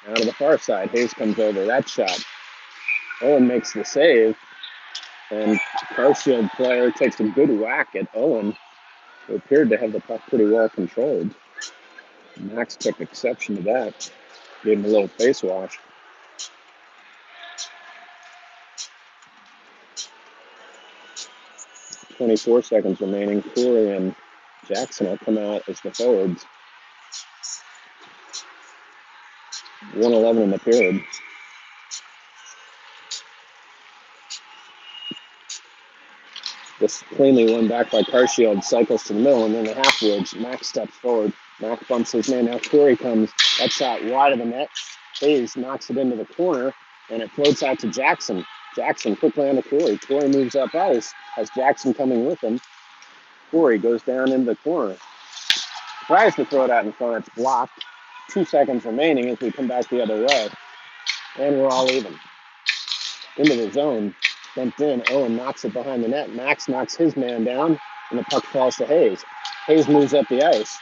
Now to the far side, Hayes comes over. That shot. Owen makes the save. And Carsfield player takes a good whack at Owen, who appeared to have the puck pretty well controlled. Max took exception to that. Gave him a little face wash. 24 seconds remaining. Corey and Jackson will come out as the forwards. 1:11 in the period. This cleanly won back by Carsfield, cycles to the middle, and then the halfwards. Max steps forward. Max bumps his man. Now Corey comes. That shot wide of the net. Hayes knocks it into the corner, and it floats out to Jackson. Jackson quickly on to Corey. Corey moves up ice, has Jackson coming with him. Corey goes down into the corner. Tries to throw it out in front. It's blocked. 2 seconds remaining as we come back the other way. And we're all even. Into the zone. Bumped in. Owen knocks it behind the net. Max knocks his man down, and the puck falls to Hayes. Hayes moves up the ice.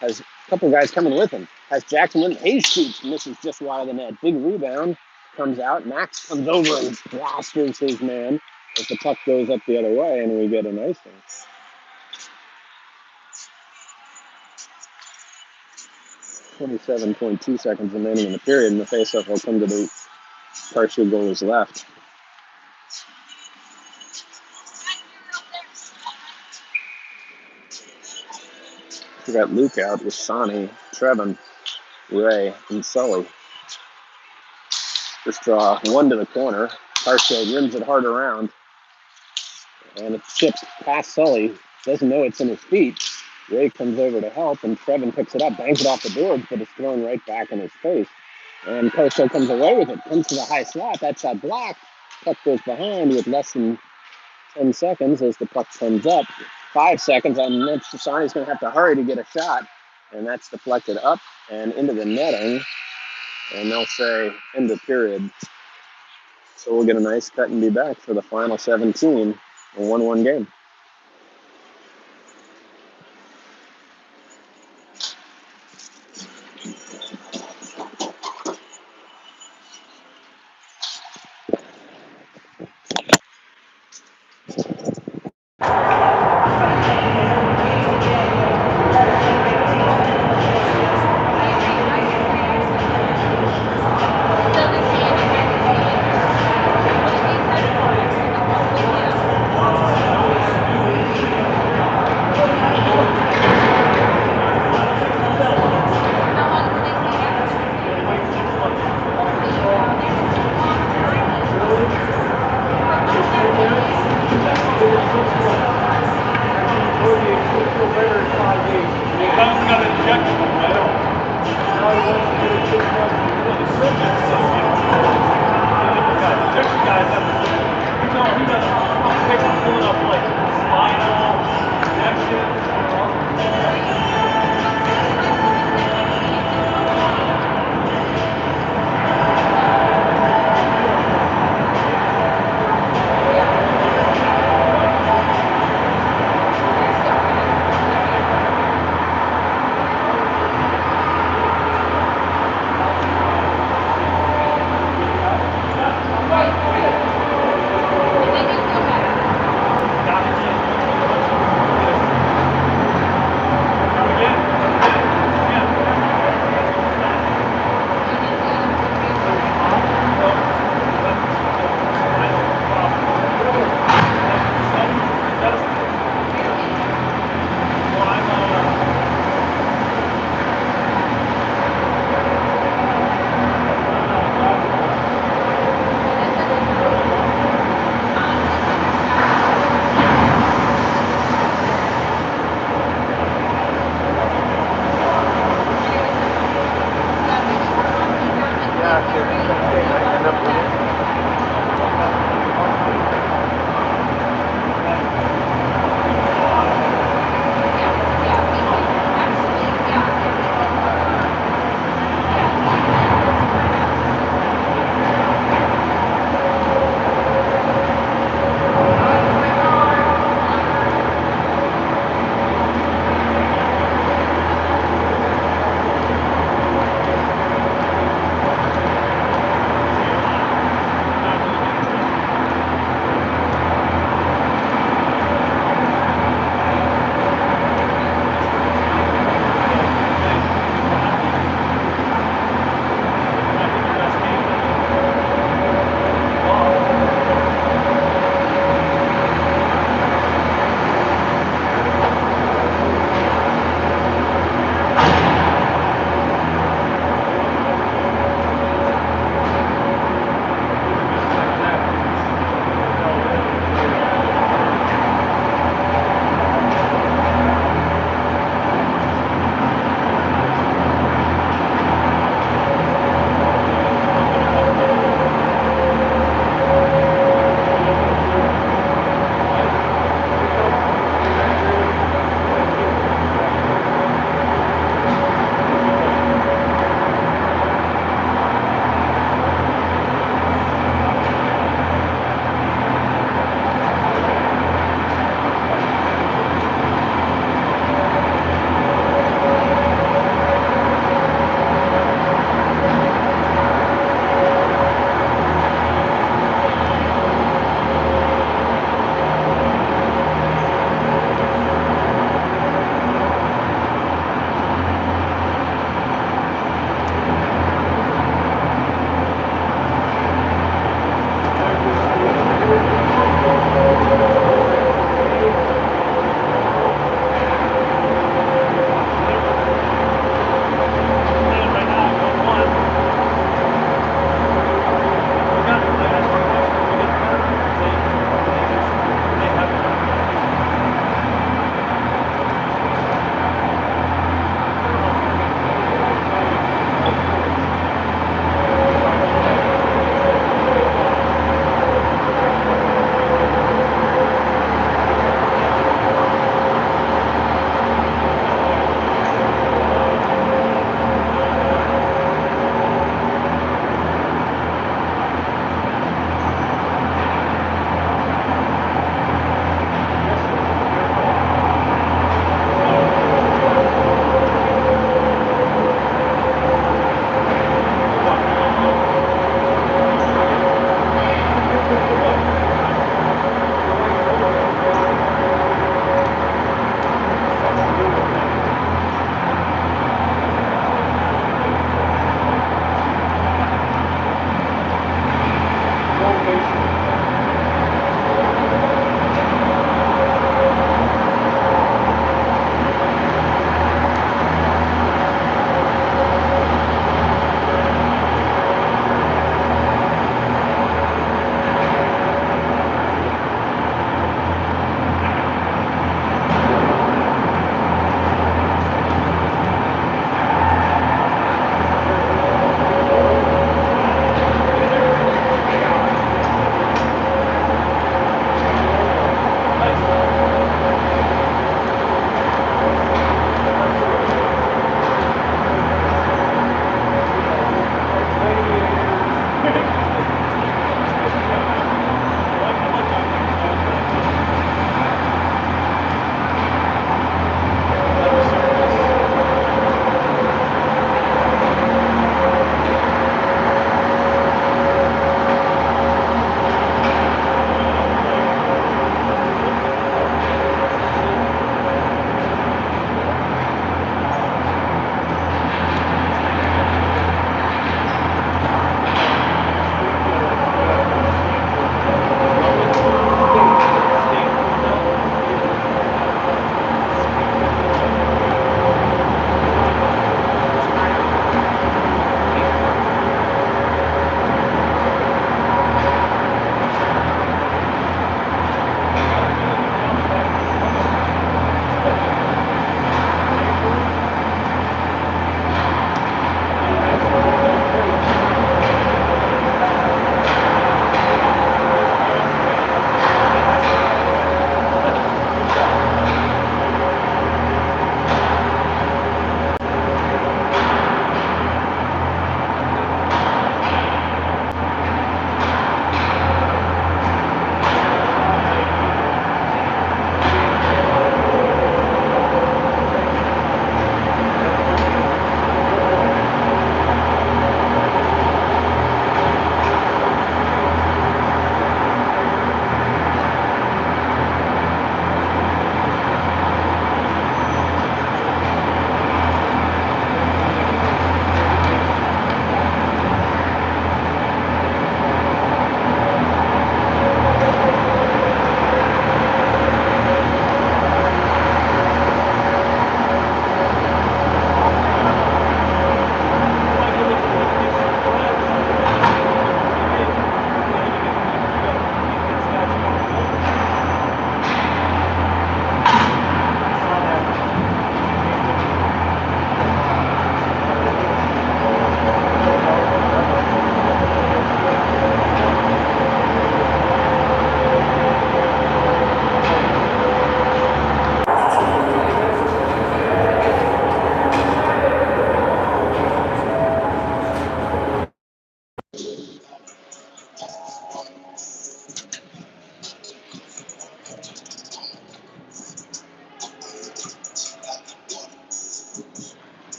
Has a couple guys coming with him. Has Jackson with him. Hayes shoots. Misses just wide of the net. Big rebound. Comes out. Max comes over and blasters his man as the puck goes up the other way, and we get an icing. 27.2 seconds remaining in the period, and the faceoff will come to the Carsfield goalie's left. We got Luke out with Sonny, Trevin, Ray, and Sully. This draw, one to the corner. Carsfield rims it hard around, and it's chipped past Sully. Doesn't know it's in his feet. Ray comes over to help, and Trevin picks it up, bangs it off the boards, but it's thrown right back in his face. And Carsfield comes away with it, comes to the high slot. That shot blocked. Puck goes behind with less than 10 seconds as the puck comes up. 5 seconds, and Sonny's going to have to hurry to get a shot. And that's deflected up and into the netting. And they'll say end of period. So we'll get a nice cut and be back for the final 17, a 1-1 game.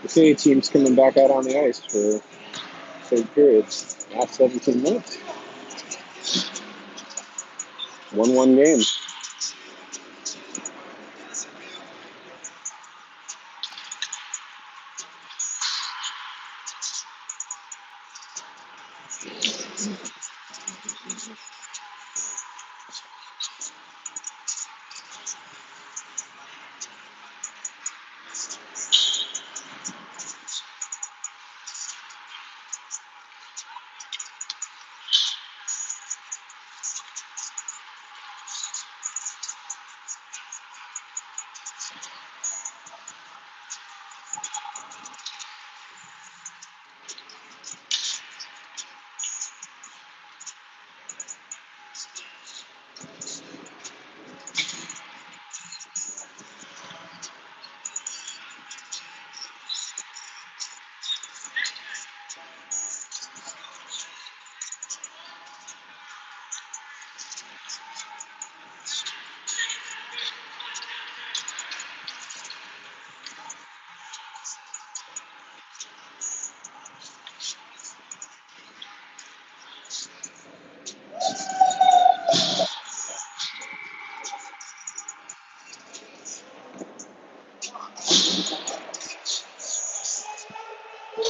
The CA team's coming back out on the ice for third period. Last 17 minutes. 1-1 game.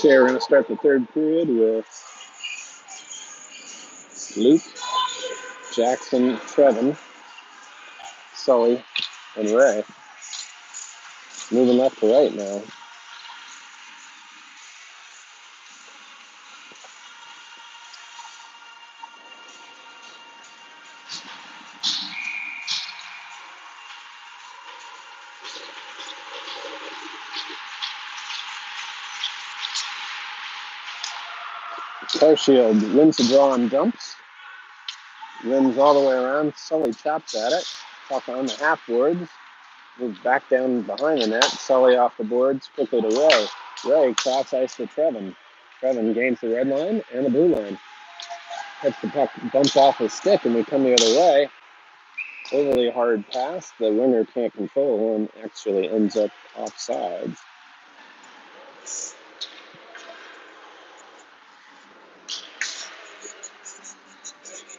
Okay, we're going to start the third period with Luke, Jackson, Trevin, Sully, and Ray. Moving left to right now. Carshield wins the draw on dumps. Runs all the way around. Sully chops at it. Puck on the half boards. Moves back down behind the net. Sully off the boards. Quickly to Ray. Ray cross ice to Trevin. Trevin gains the red line and the blue line. Hits the puck, bumps off his stick, and we come the other way. Overly hard pass. The winger can't control and actually ends up offside.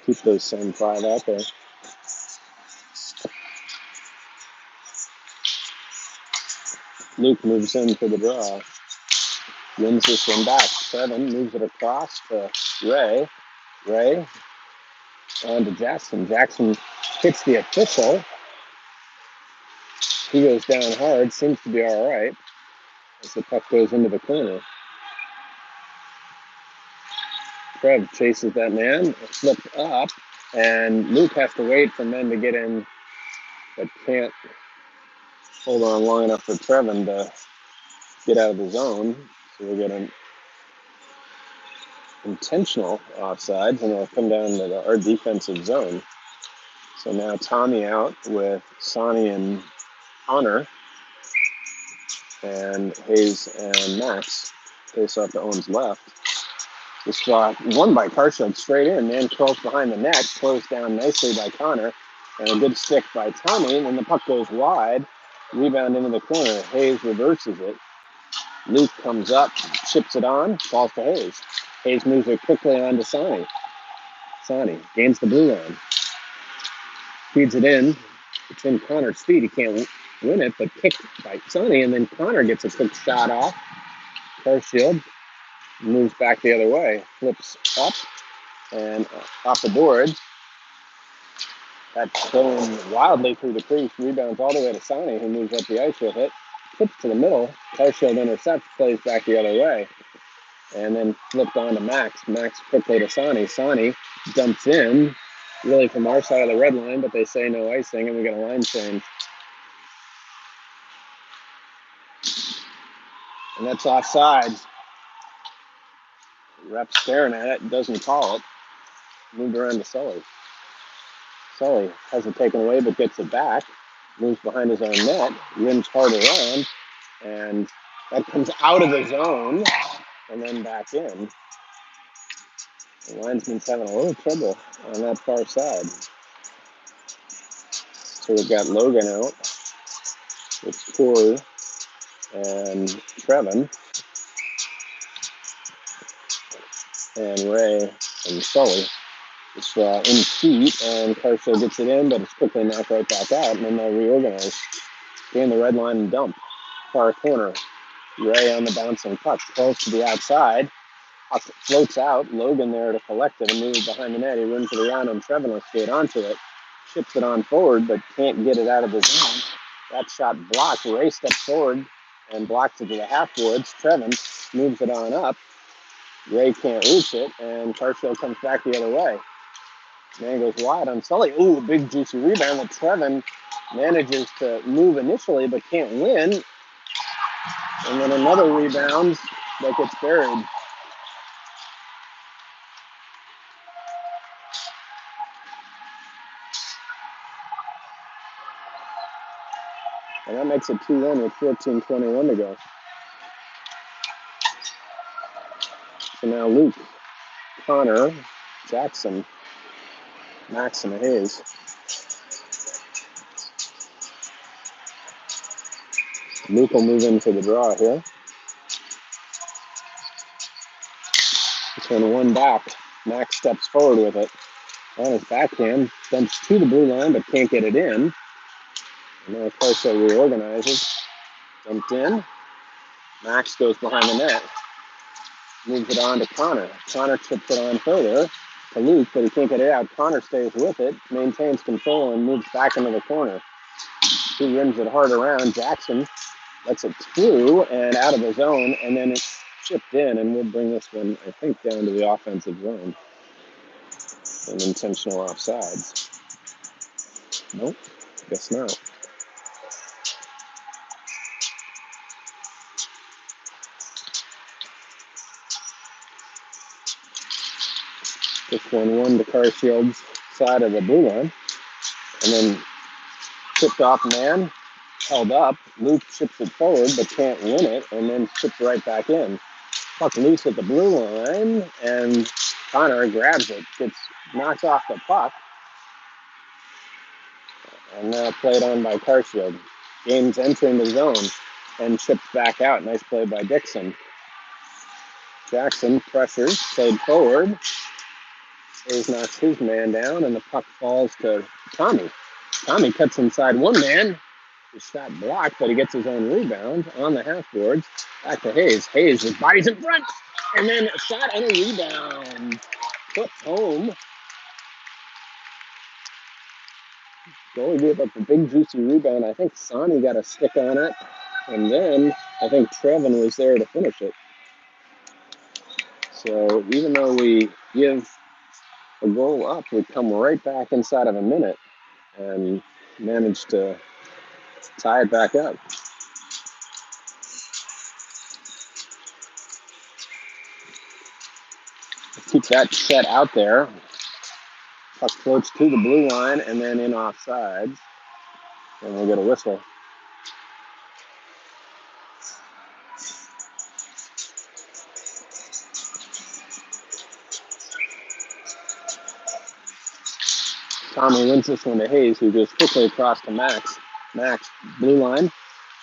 Keep those same five out there. Luke moves in for the draw. Wins this one back. Trevin moves it across to Ray. Ray on to Jackson. Jackson hits the official. He goes down hard. Seems to be all right as the puck goes into the corner. Trev chases that man, slips up, and Luke has to wait for men to get in, but can't hold on long enough for Trevin to get out of the zone. So we'll get him. intentional offsides, and they'll come down to our defensive zone. So now Tommy out with Sonny and Connor, and Hayes and Max face off to Owen's left. This shot won by Carshot straight in. Man curls behind the net, closed down nicely by Connor, and a good stick by Tommy. And then the puck goes wide, rebound into the corner. Hayes reverses it. Luke comes up, chips it on, falls to Hayes. Hayes moves it quickly on to Sonny. Sonny gains the blue line, feeds it in. It's in Connor's feet. He can't win it, but kicked by Sonny, and then Connor gets a quick shot off. Carsfield moves back the other way, flips up and off the boards. That's going wildly through the crease, rebounds all the way to Sonny, who moves up the ice with it. Tips to the middle. Carsfield intercepts, plays back the other way. And then flipped on to Max. Max quickly to Sonny. Sonny dumps in, really from our side of the red line, but they say no icing, and we got a line change. And that's offsides. Ref staring at it, doesn't call it. Moved around to Sully. Sully has it taken away, but gets it back. Moves behind his own net, rims hard around, and that comes out of the zone and then back in. The linesman's having a little trouble on that far side. So we've got Logan out. It's Corey and Trevin and Ray and Sully. It's in feet, and Carsfield gets it in, but it's quickly knocked right back out, and then they'll reorganize. Gain the red line and dump. Far corner. Ray on the bouncing puck. Close to the outside. Puck floats out. Logan there to collect it and move behind the net. He runs it around, and Trevin will skate onto it. Chips it on forward, but can't get it out of the zone. That shot blocked. Ray steps forward and blocks it to the half boards. Trevin moves it on up. Ray can't reach it, and Carsfield comes back the other way. Man goes wide on Sully. Ooh, big juicy rebound. But Trevin manages to move initially, but can't win. And then another rebound that gets buried. And that makes it 2-1 with 14:21 to go. So now Luke, Connor, Jackson, Max, and Hayes. Luke will move in for the draw here. It's going one back. Max steps forward with it. On his backhand, dumps to the blue line, but can't get it in. And now Carso reorganizes. Dumped in. Max goes behind the net. Moves it on to Connor. Connor chips it on further to Luke, but he can't get it out. Connor stays with it, maintains control, and moves back into the corner. He rims it hard around. Jackson lets it through and out of the zone, and then it's chipped in, and we'll bring this one, I think, down to the offensive zone. An intentional offsides. Nope, guess not. This 1-1 to Carshield's side of the blue line, and then tipped off man, held up. Luke chips it forward, but can't win it, and then chipped right back in. Puck loose at the blue line, and Connor grabs it, knocks off the puck, and now played on by Carsfield. Game's entering the zone, and chipped back out. Nice play by Dixon. Jackson pressures, played forward. Hayes knocks his man down, and the puck falls to Tommy. Tommy cuts inside one man. His shot blocked, but he gets his own rebound on the half boards. Back to Hayes. Hayes with bodies in front, and then a shot and a rebound. Put home. Goalie gave up a big juicy rebound. I think Sonny got a stick on it, and then I think Trevin was there to finish it. So even though we give a goal up, we come right back inside of a minute and manage to tie it back up. keep that set out there. Puck floats to the blue line and then in offsides. And we'll get a whistle. Tommy wins this one to Hayes, who goes quickly across to Max. Max, blue line,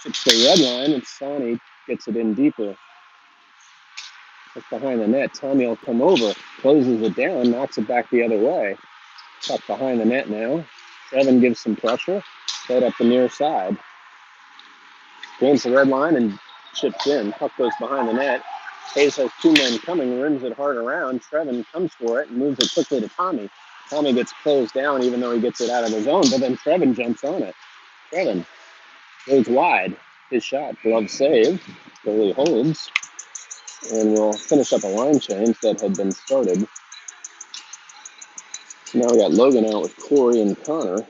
ships the red line, and Sonny gets it in deeper. Just behind the net. Tommy will come over, closes it down, knocks it back the other way. Puck behind the net now. Trevin gives some pressure, right up the near side. Gains the red line and chips in. Puck goes behind the net. Hayes has two men coming, rims it hard around. Trevin comes for it and moves it quickly to Tommy. Tommy gets closed down even though he gets it out of his own, but then Trevin jumps on it. Trevin goes wide. His shot, glove save. Goalie holds. And we'll finish up a line change that had been started. Now we got Logan out with Corey and Connor.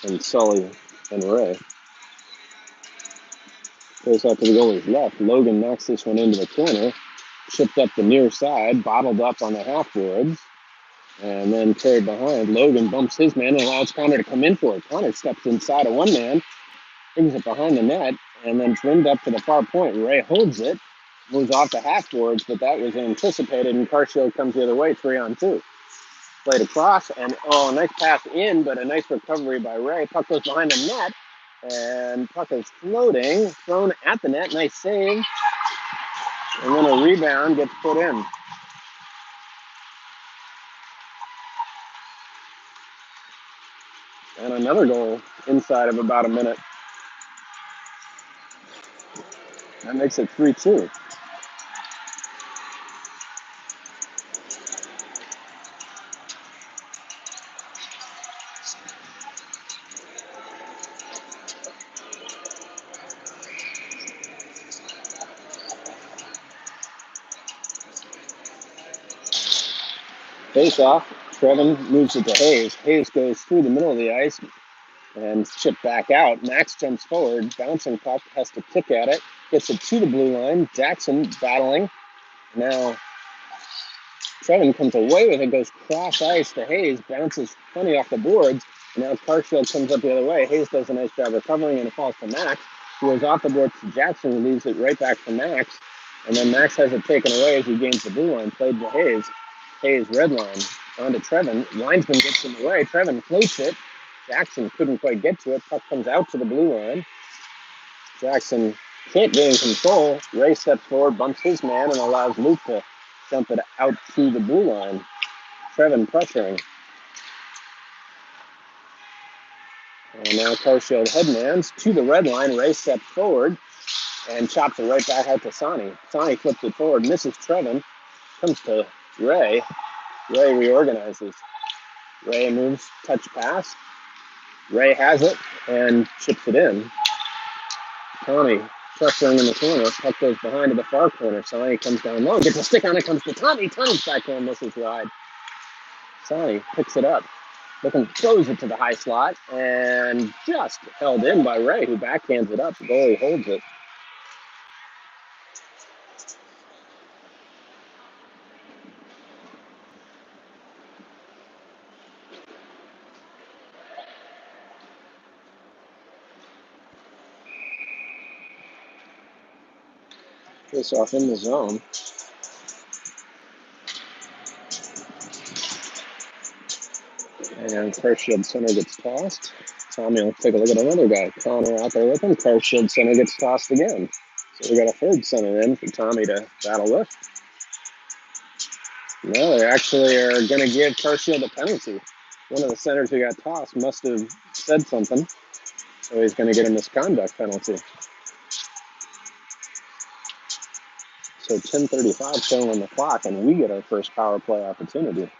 And Sully and Ray. Goes out to the goalie's left. Logan knocks this one into the corner. Chipped up the near side, bottled up on the half boards, and then carried behind. Logan bumps his man and allows Connor to come in for it. Connor steps inside of one man, brings it behind the net, and then trimmed up to the far point. Ray holds it, moves off the half boards, but that was anticipated, and Carshield comes the other way, 3-on-2. Played across, and a nice pass in, but a nice recovery by Ray. Puck goes behind the net, and puck is floating, thrown at the net. Nice save. And then a rebound gets put in. And another goal inside of about a minute. That makes it 3-2. Face off. Trevin moves it to Hayes. Hayes goes through the middle of the ice and chipped back out. Max jumps forward. Bouncing puck, has to kick at it. Gets it to the blue line. Jackson battling. Now Trevin comes away with it, goes cross ice to Hayes, bounces funny off the boards. And now Carshield comes up the other way. Hayes does a nice job recovering and it falls to Max, who goes off the boards to Jackson, who leaves it right back to Max. And then Max has it taken away as he gains the blue line, played to Hayes. Hayes red line on to Trevin. Linesman gets in the way. Trevin floats it. Jackson couldn't quite get to it. Puck comes out to the blue line. Jackson can't gain control. Ray steps forward, bumps his man, and allows Luke to dump it out to the blue line. Trevin pressuring. And now Carshield headmans to the red line. Ray steps forward and chops it right back out to Sonny. Sonny flips it forward, misses Trevin. Comes to Ray. Ray reorganizes. Ray moves, touch pass. Ray has it and chips it in. Tommy pressuring in the corner. Puck goes behind to the far corner. Sonny comes down low, gets a stick on it, comes to Tommy. Tommy's backhand misses wide. Sonny picks it up. Looking, throws it to the high slot and just held in by Ray, who backhands it up. The goalie holds it. Face off in the zone. And Carshield center gets tossed. Tommy will take a look at another guy. Connor out there with him. Carshield center gets tossed again. So we got a third center in for Tommy to battle with. No, they actually are going to give Carshield a penalty. One of the centers who got tossed must have said something. So he's going to get a misconduct penalty. So 10:35 showing on the clock, and we get our first power play opportunity.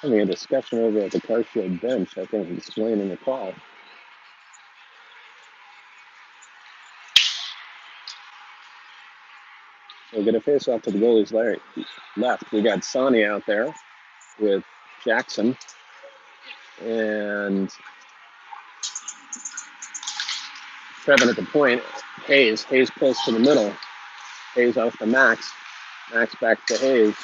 Having a discussion over at the Carshield bench, I think, explaining the call. We'll get a face off to the goalie's left. We got Sonny out there with Jackson. And Trevin at the point. Hayes pulls to the middle. Hayes off to Max. Max back to Hayes.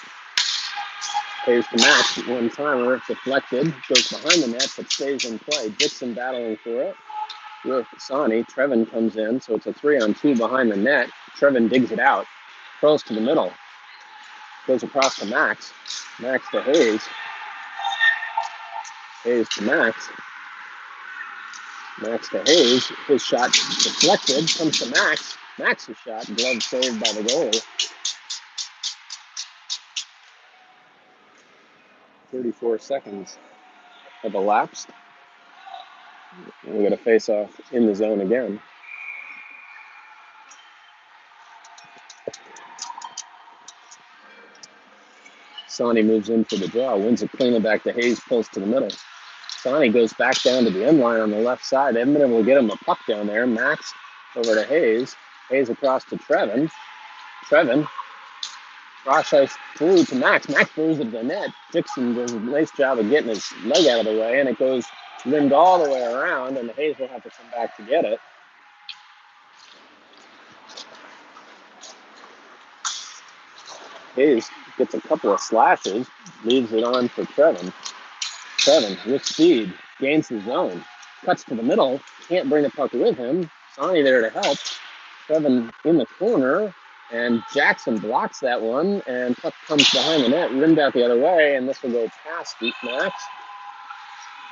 Hayes to Max. One timer. Deflected. Goes behind the net, but stays in play. Dixon battling for it with Sonny. Trevin comes in, so it's a 3-on-2 behind the net. Trevin digs it out. Curls to the middle. Goes across to Max. Max to Hayes. Hayes to Max. Max to Hayes. His shot deflected. Comes to Max. Max's shot. Glove saved by the goalie. 34 seconds have elapsed. We got a face off in the zone again. Sonny moves in for the draw. Wins it cleanly back to Hayes. Pulls to the middle. Sonny goes back down to the end line on the left side. They haven't been able to get him a puck down there. Max over to Hayes. Hayes across to Trevin. Trevin. Cross ice through to Max. Max throws it to the net. Dixon does a nice job of getting his leg out of the way, and it goes rimmed all the way around, and Hayes will have to come back to get it. Hayes gets a couple of slashes, leaves it on for Trevin. Trevin with speed, gains the zone, cuts to the middle, can't bring the puck with him. Sonny there to help. Trevin in the corner, and Jackson blocks that one, and puck comes behind the net, rimmed out the other way, and this will go past Max.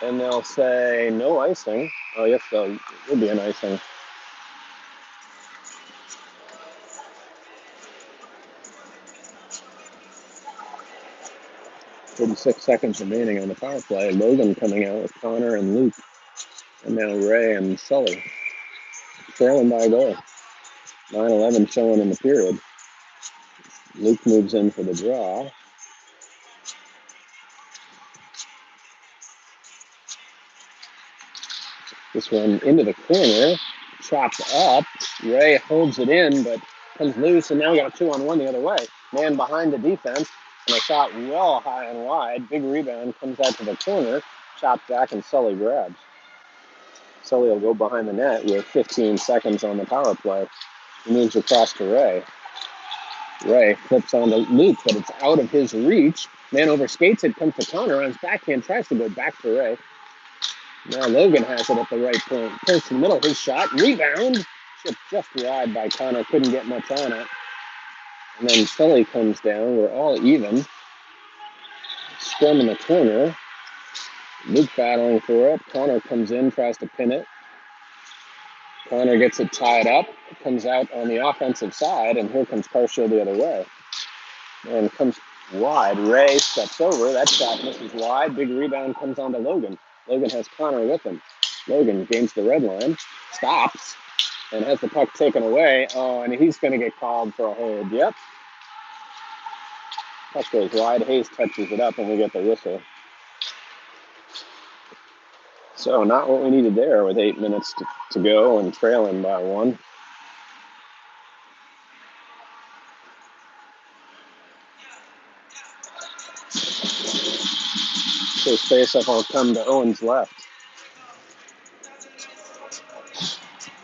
And they'll say no icing. Oh, yes, there will be an icing. 36 seconds remaining on the power play. Logan coming out with Connor and Luke. And now Ray and Sully. Trailing by a goal. 9-11 showing in the period. Luke moves in for the draw. This one into the corner. Chopped up. Ray holds it in, but comes loose, and now we got a 2-on-1 the other way. Man behind the defense. And a shot well high and wide. Big rebound, comes out to the corner. Chopped back, and Sully grabs. Sully will go behind the net with 15 seconds on the power play. He moves across to Ray. Ray flips on to Luke, but it's out of his reach. Man overskates it, comes to Connor on his backhand, tries to go back to Ray. Now Logan has it at the right point. Pulls to the middle, his shot, rebound. Shipped just wide by Connor, couldn't get much on it. And then Sully comes down, we're all even. Scrum in the corner. Luke battling for it. Connor comes in, tries to pin it. Connor gets it tied up, comes out on the offensive side, and here comes Carshall the other way. And comes wide. Ray steps over. That shot misses wide. Big rebound comes on to Logan. Logan has Connor with him. Logan gains the red line, stops, and has the puck taken away. Oh, and he's going to get called for a hold. Yep. Puck goes wide. Hayes touches it up, and we get the whistle. So not what we needed there with 8 minutes to go and trailing by 1. So face-off will come to Owen's left.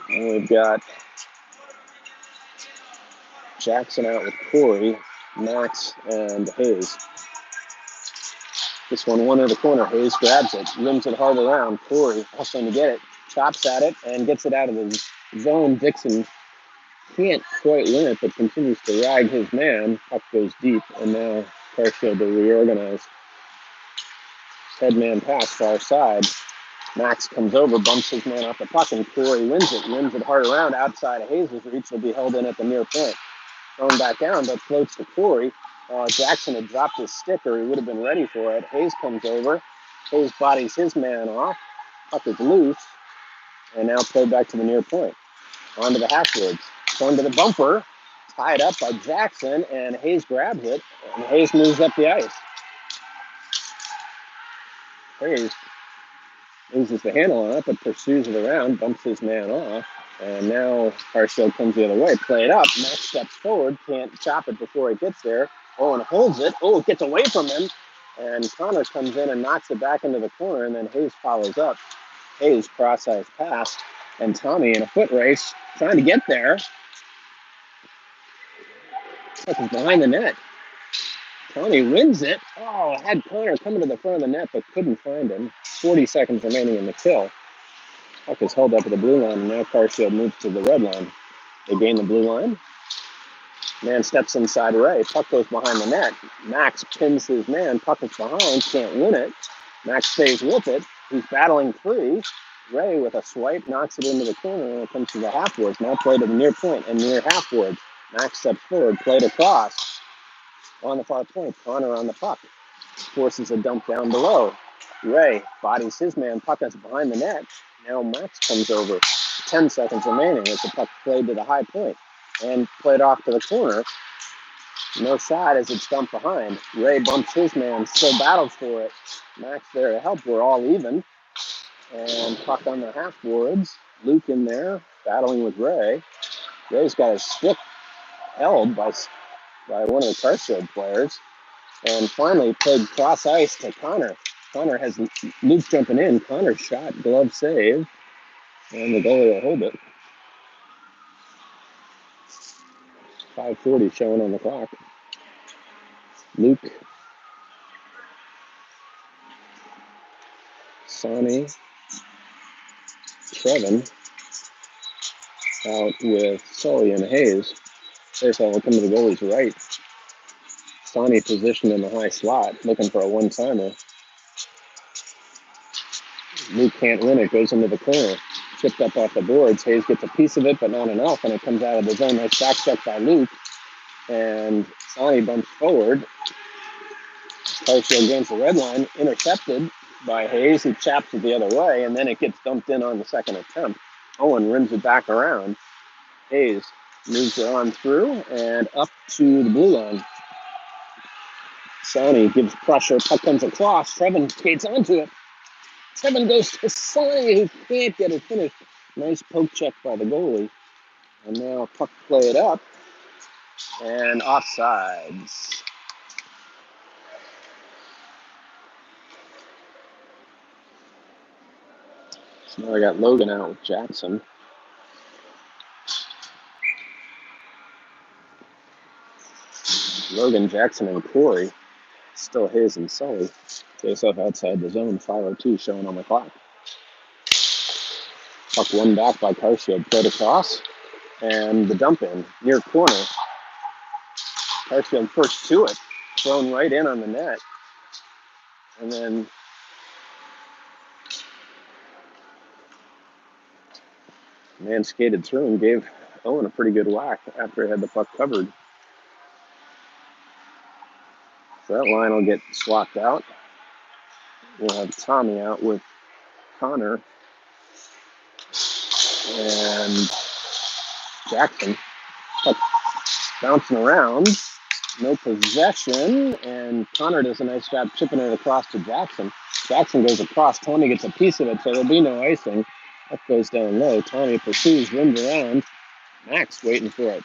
And we've got Jackson out with Corey, Max, and Hayes. This one into the corner. Hayes grabs it, rims it hard around. Corey hustling to get it, chops at it, and gets it out of the zone. Dixon can't quite win it, but continues to rag his man. Puck goes deep, and now Carshall to reorganize. Headman pass far side. Max comes over, bumps his man off the puck, and Corey wins it hard around outside of Hayes' reach. Will be held in at the near point. Thrown back down, but floats to Corey. Jackson had dropped his stick, or he would have been ready for it. Hayes comes over. Hayes bodies his man off. Puck is loose. And now played back to the near point. On to the halfwards. Thrown to the bumper. Tied up by Jackson, and Hayes grabs it. And Hayes moves up the ice. Hayes loses the handle on it, but pursues it around, bumps his man off. And now Carsfield comes the other way. Play it up. Max steps forward. Can't chop it before he gets there. Owen holds it. Oh, it gets away from him. And Connor comes in and knocks it back into the corner. And then Hayes follows up. Hayes cross-eyes pass. And Tommy in a foot race trying to get there. Puck is behind the net. Tommy wins it. Oh, had Connor coming to the front of the net but couldn't find him. 40 seconds remaining in the kill. Puck is held up at the blue line. And now Carsfield moves to the red line. They gain the blue line. Man steps inside Ray. Puck goes behind the net. Max pins his man. Puck is behind. Can't win it. Max stays with it. He's battling free. Ray with a swipe knocks it into the corner and it comes to the half boards. Now play to the near point and near half boards. Max steps forward. Played across. On the far point. Connor on the puck. Forces a dump down below. Ray bodies his man. Puck is behind the net. Now Max comes over. 10 seconds remaining as the puck played to the high point and played off to the corner. No shot as it's dumped behind. Ray bumps his man, still battles for it. Max there to help. We're all even. And puck on the half boards. Luke in there battling with Ray. Ray's got his stick held by one of the Carsfield players. And finally played cross ice to Connor. Connor has Luke jumping in. Connor's shot, glove save. And the goalie will hold it. 5:40 showing on the clock. Luke, Sonny, Trevin out with Sully and Hayes. Faceoff will come to the goalie's right. Sonny positioned in the high slot, looking for a one-timer. Luke can't win it, goes into the corner. Chipped up off the boards. Hayes gets a piece of it, but not enough, and it comes out of the zone. Nice back check by Luke. And Sonny bumps forward. Carsfield against the red line, intercepted by Hayes. He chaps it the other way, and then it gets dumped in on the second attempt. Owen rims it back around. Hayes moves it on through and up to the blue line. Sonny gives pressure. Puck comes across. Trevin skates onto it. Trevin goes to Sonny, who can't get it finished. Nice poke check by the goalie. And now puck played up. And offsides. So now I got Logan out with Jackson. Logan, Jackson, and Corey. Still Hayes and Sully. Face-off outside the zone. 5:02 showing on the clock. Puck won back by Carsfield. Played across. And the dump in. Near corner. Carsfield first to it. Thrown right in on the net. And then man skated through and gave Owen a pretty good whack after he had the puck covered. So that line will get swapped out. We'll have Tommy out with Connor and Jackson. Puck bouncing around. No possession. And Connor does a nice job chipping it across to Jackson. Jackson goes across. Tommy gets a piece of it, so there'll be no icing. Puck goes down low. Tommy pursues, runs around. Max waiting for it.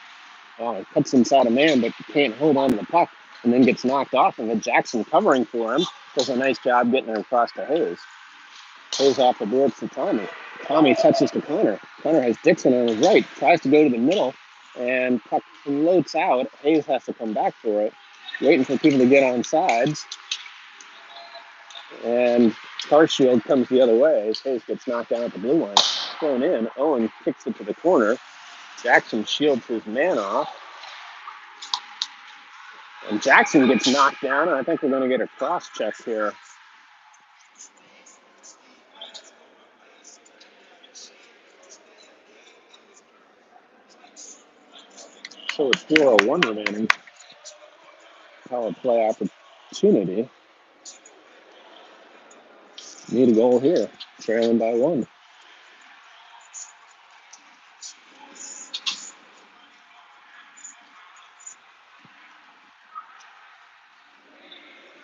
Cuts inside a man, but can't hold on to the puck and then gets knocked off of it. Jackson covering for him. Does a nice job getting her across to Hayes. Hayes off the boards to Tommy. Tommy touches to Connor. Connor has Dixon on his right. Tries to go to the middle. And puck floats out. Hayes has to come back for it. Waiting for people to get on sides. And Carsfield comes the other way as Hayes gets knocked down at the blue line. Thrown in. Owen kicks it to the corner. Jackson shields his man off. And Jackson gets knocked down, and I think we're going to get a cross check here. So it's 4:01 remaining. Power play opportunity. Need a goal here. Trailing by 1.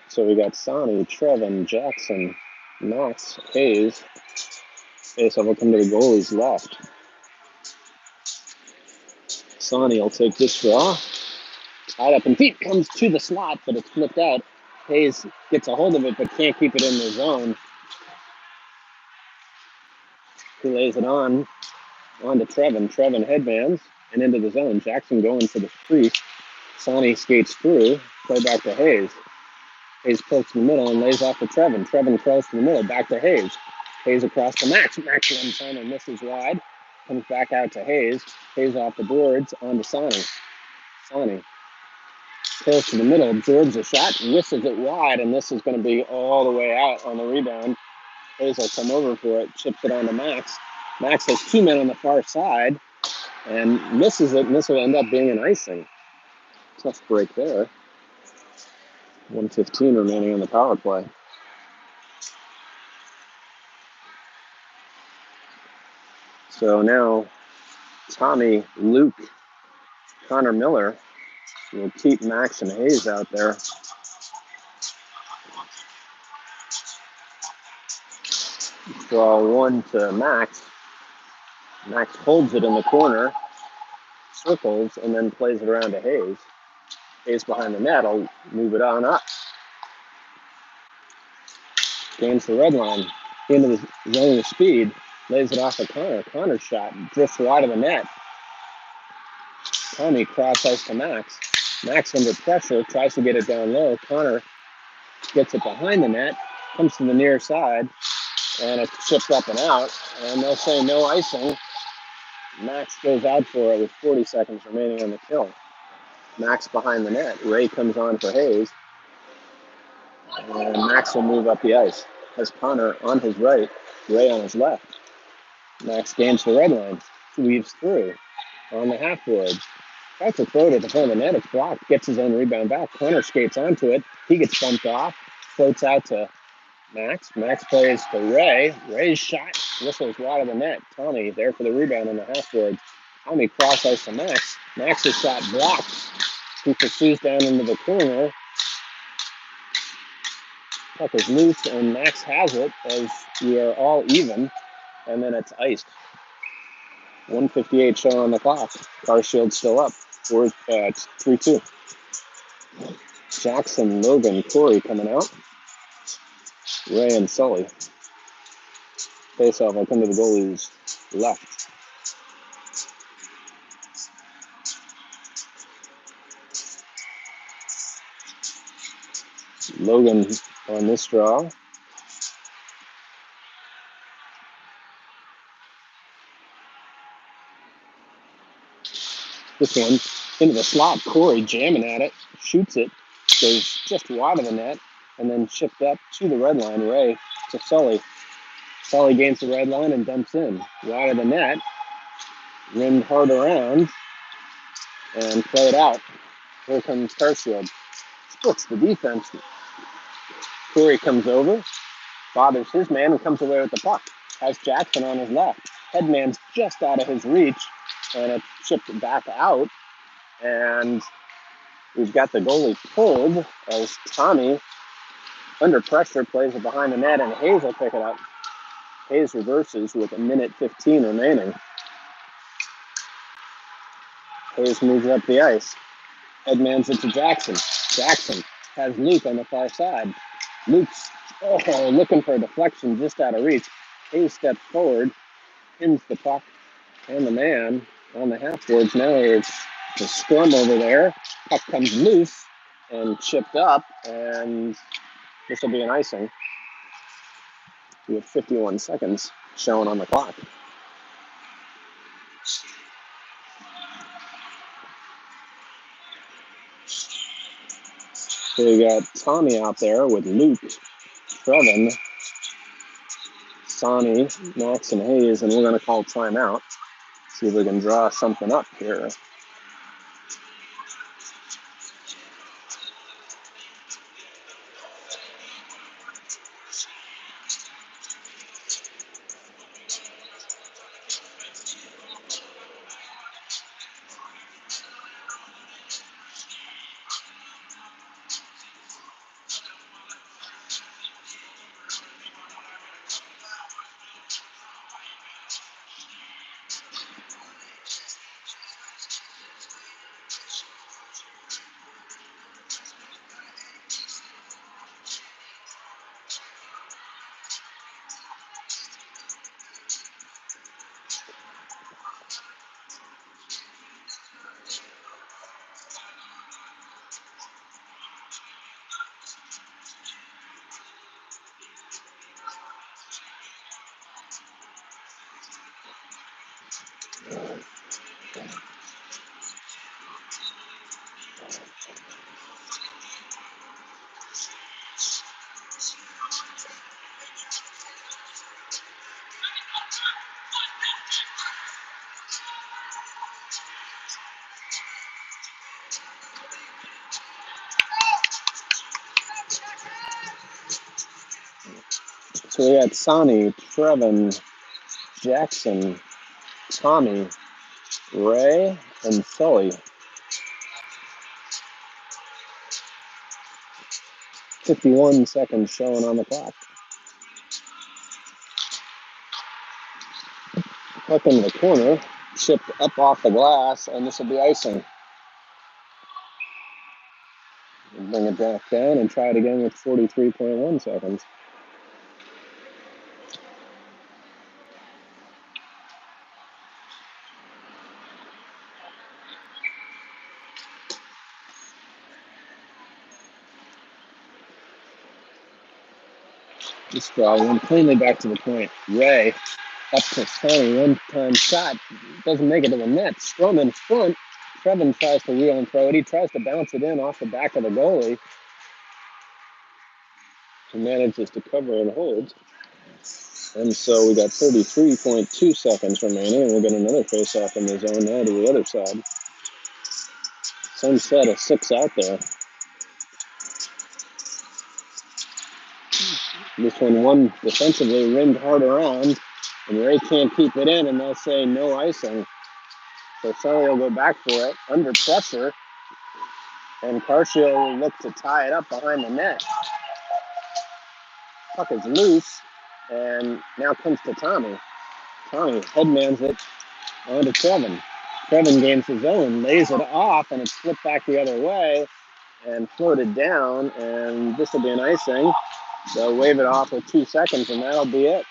So we got Sonny, Trevin, Jackson, Max, Hayes. Face-off will come to the goalie's left. Sonny will take this draw. Tied up in deep, comes to the slot, but it's flipped out. Hayes gets a hold of it, but can't keep it in the zone. He lays it on to Trevin. Trevin headbands and into the zone. Jackson going for the crease. Sonny skates through. Play back to Hayes. Hayes pokes in the middle and lays off to Trevin. Trevin crawls to the middle, back to Hayes. Hayes across to Max. Max runs on and misses wide. Comes back out to Hayes. Hayes off the boards, on to Sonny. Sonny pulls to the middle, absorbs a shot, misses it wide, and this is going to be all the way out on the rebound. Hayes will come over for it, chips it on to Max. Max has two men on the far side and misses it, and this will end up being an icing. Tough break there. 1:15 remaining on the power play. So now Tommy, Luke, Connor Miller will keep Max and Hayes out there. Draw one to Max. Max holds it in the corner, circles, and then plays it around to Hayes. Hayes behind the net will move it on up. Gains the red line into the zone of speed, lays it off to Connor. Connor's shot drifts wide of the net. Tommy cross ice to Max. Max under pressure, tries to get it down low. Connor gets it behind the net, comes to the near side, and it's chipped up and out. And they'll say no icing. Max goes out for it with 40 seconds remaining on the kill. Max behind the net. Ray comes on for Hayes. And Max will move up the ice. Has Connor on his right, Ray on his left. Max gains the red line, weaves through on the half boards. Tries to throw it at the front of the net. It's blocked. Gets his own rebound back. Connor skates onto it. He gets bumped off. Floats out to Max. Max plays to Ray. Ray's shot whistles wide of the net. Tommy there for the rebound on the half boards. Tommy cross ice to Max. Max's shot blocked. He pursues down into the corner. Puck is loose, and Max has it as we are all even, and then it's iced. 1:58 shown on the clock. Carshield's still up. It's 3-2. Jackson, Logan, Corey coming out. Ray and Sully. Face-off will come to the goalie's left. Logan on this draw. This one into the slot. Corey jamming at it, shoots it, goes just wide of the net, and then chipped up to the red line. Ray to Sully. Sully gains the red line and dumps in. Wide of the net, rimmed hard around, and played out. Here comes Carsfield. Splits the defense. Corey comes over, bothers his man, and comes away with the puck. Has Jackson on his left. Headman's just out of his reach, and it's chipped back out. And we've got the goalie pulled as Tommy, under pressure, plays it behind the net, and Hayes will pick it up. Hayes reverses with 1:15 remaining. Hayes moves up the ice. Headmans it to Jackson. Jackson has Luke on the far side. Luke's looking for a deflection just out of reach. Hayes steps forward, pins the puck and the man on the half boards. Now there's the scrum over there. Puck comes loose and chipped up, and this will be an icing. We have 51 seconds shown on the clock. So we got Tommy out there with Luke, Trevin, Sonny, Max, and Hayes, and we're going to call timeout. See if we can draw something up here. So we got Sonny, Trevin, Jackson, Tommy, Ray, and Sully. 51 seconds showing on the clock. Puck into the corner, chipped up off the glass, and this will be icing. We'll bring it back down and try it again with 43.1 seconds. This draw went cleanly back to the point. Ray up to Sonny, one-time shot, doesn't make it to the net. Strum in front. Trevin tries to wheel and throw it. He tries to bounce it in off the back of the goalie. He manages to cover and hold. And so we got 33.2 seconds remaining, and we'll get another face-off in the zone now to the other side. Same set of 6 out there. This one defensively rimmed hard around, and Ray can't keep it in, and they'll say no icing. So Sully will go back for it under pressure, and Carcio will look to tie it up behind the net. Puck is loose, and now comes to Tommy. Tommy headmans it onto Trevin. Trevin gains his own, lays it off, and it's flipped back the other way and floated down, and this will be an icing. They'll wave it off with 2 seconds, and that'll be it.